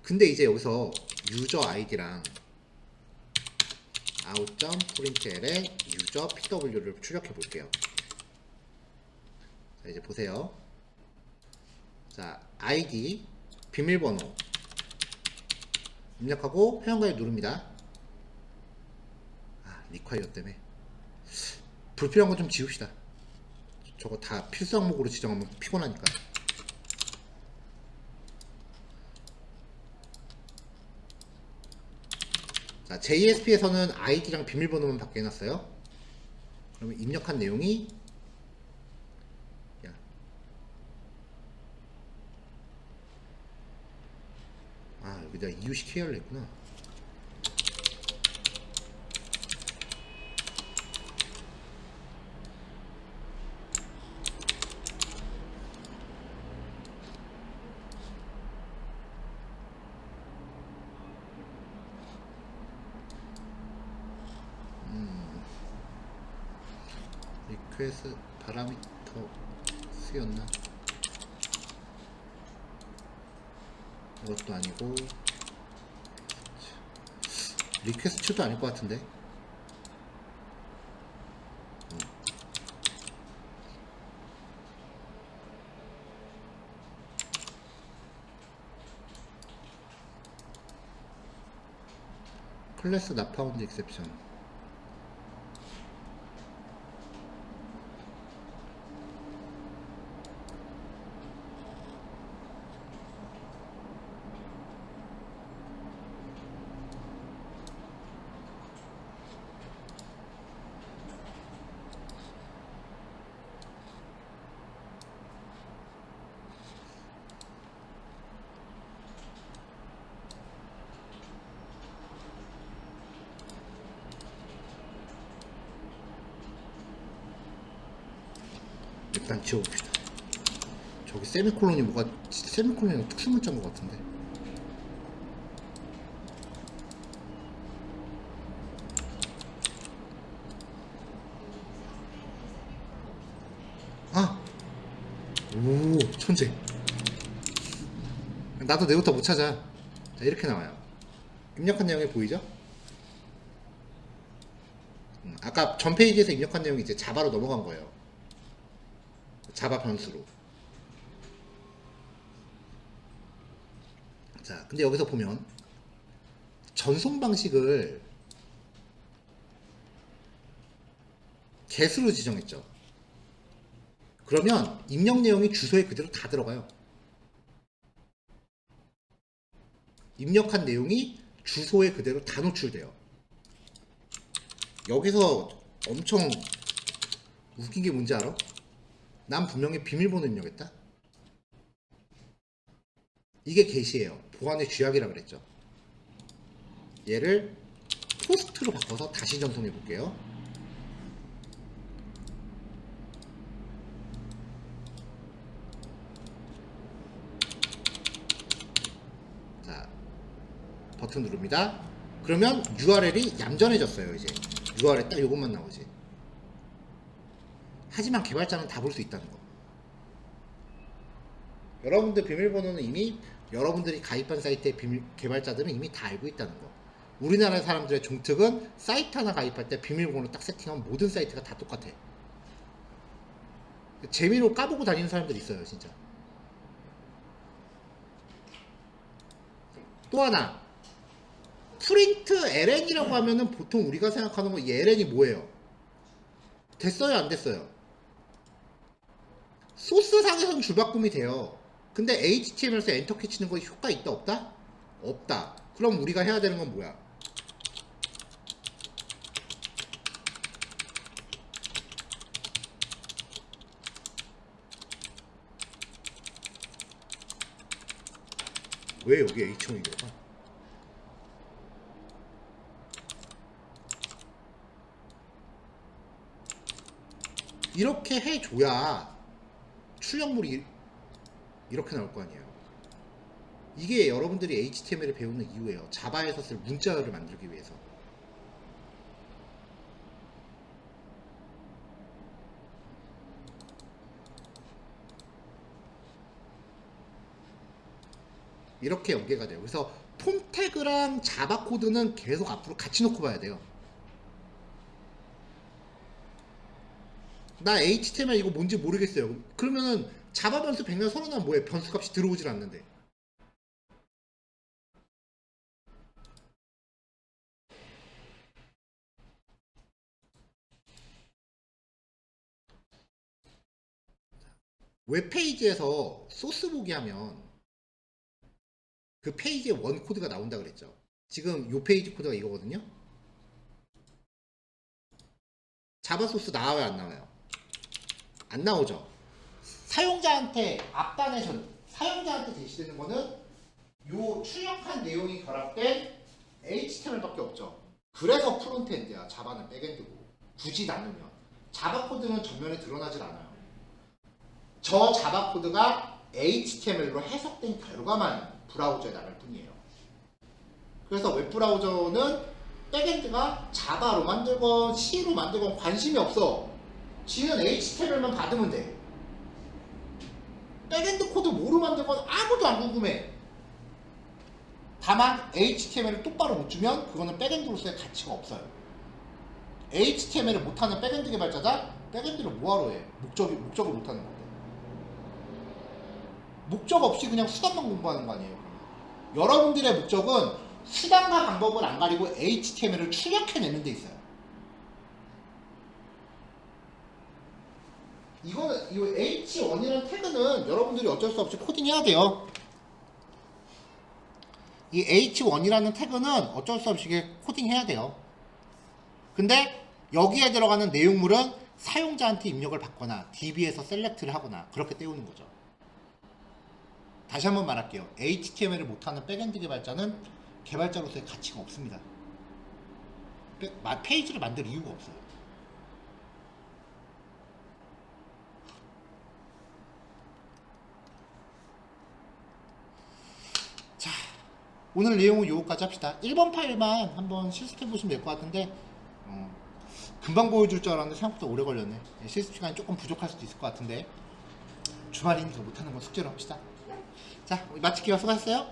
근데 이제 여기서 유저 아이디랑 out.println의 유저 PW를 출력해 볼게요. 자, 이제 보세요. 자, 아이디 비밀번호 입력하고 회원가입 누릅니다. 리콰이어 때문에 불필요한 거 좀 지웁시다. 저거 다 필수 항목으로 지정하면 피곤하니까. 자, JSP에서는 아이디랑 비밀번호만 바뀌어놨어요. 그러면 입력한 내용이 여기다 이유식 케어를 했구나. 리퀘스트 파라미터 쓰였나? 이것도 아니고 리퀘스트도 아닐 것 같은데. 클래스 not found exception. 일단 지워봅시다. 저기 세미콜론이 뭐가 세미콜론이 특수 문자인 것 같은데. 오, 천재. 나도 내부터 못 찾아. 자, 이렇게 나와요. 입력한 내용이 보이죠? 아까 전 페이지에서 입력한 내용이 이제 자바로 넘어간 거예요. 자바 변수로. 자, 근데 여기서 보면 전송 방식을 get으로 지정했죠. 그러면 입력 내용이 주소에 그대로 다 들어가요. 입력한 내용이 주소에 그대로 다 노출돼요. 여기서 엄청 웃긴 게 뭔지 알아? 난 분명히 비밀번호 입력했다. 이게 get이에요. 보안의 쥐약이라 그랬죠. 얘를 포스트로 바꿔서 다시 전송해 볼게요. 자, 버튼 누릅니다. 그러면 URL이 얌전해졌어요. 이제 URL 딱 요것만 나오지. 하지만 개발자는 다 볼 수 있다는 거. 여러분들 비밀번호는 이미 여러분들이 가입한 사이트의 개발자들은 이미 다 알고 있다는 거. 우리나라 사람들의 종특은 사이트 하나 가입할 때 비밀번호 딱 세팅하면 모든 사이트가 다 똑같아. 재미로 까보고 다니는 사람들 있어요, 진짜. 또 하나, 프린트 ln이라고 하면은 보통 우리가 생각하는 거 이 ln이 뭐예요? 됐어요, 안 됐어요? 소스상에서는 줄바꿈이 돼요. 근데 HTML에서 엔터키 치는 거 효과 있다 없다? 없다. 그럼 우리가 해야 되는 건 뭐야? 왜 여기 H형이 들어가? 이렇게 해줘야 출력물이 이렇게 나올 거 아니에요. 이게 여러분들이 HTML을 배우는 이유예요. 자바에서 쓸 문자열을 만들기 위해서. 이렇게 연계가 돼요. 그래서 폼 태그랑 자바 코드는 계속 앞으로 같이 놓고 봐야 돼요. 나 HTML 이거 뭔지 모르겠어요. 그러면은 자바 변수 100년 선언하면 뭐해? 변수 값이 들어오질 않는데. 웹페이지에서 소스 보기 하면 그 페이지에 원 코드가 나온다 그랬죠. 지금 요 페이지 코드가 이거거든요. 자바 소스 나와요, 안 나와요? 안 나오죠. 사용자한테 사용자한테 제시되는 거는 요 출력한 내용이 결합된 HTML밖에 없죠. 그래서 프론트엔드야. 자바는 백엔드고. 굳이 나누면 자바 코드는 전면에 드러나질 않아요. 저 자바 코드가 HTML로 해석된 결과만 브라우저에 나갈 뿐이에요. 그래서 웹브라우저는 백엔드가 자바로 만들건 C로 만들건 관심이 없어. 지는 HTML만 받으면 돼. 백엔드 코드 뭐로 만들건 아무도 안 궁금해. 다만 HTML을 똑바로 못 주면 그거는 백엔드로서의 가치가 없어요. HTML을 못하는 백엔드 개발자다? 백엔드를 뭐하러 해? 목적을 못하는 건데. 목적 없이 그냥 수단만 공부하는 거 아니에요. 여러분들의 목적은 수단과 방법을 안 가리고 HTML을 출력해내는 데 있어요. 이거는 이 H1이라는 태그는 여러분들이 어쩔 수 없이 코딩해야 돼요. 이 H1이라는 태그는 어쩔 수 없이 코딩해야 돼요. 근데 여기에 들어가는 내용물은 사용자한테 입력을 받거나 DB에서 셀렉트를 하거나 그렇게 떼우는 거죠. 다시 한번 말할게요. HTML을 못하는 백엔드 개발자는 개발자로서의 가치가 없습니다. 페이지를 만들 이유가 없어요. 자, 오늘 내용은 요거까지 합시다. 1번 파일만 한번 실습해 보시면 될 것 같은데 금방 보여줄 줄 알았는데 생각보다 오래 걸렸네. 실습 시간이 조금 부족할 수도 있을 것 같은데 주말이니까 못하는 건 숙제로 합시다. 자, 마칠게요. 수고하셨어요.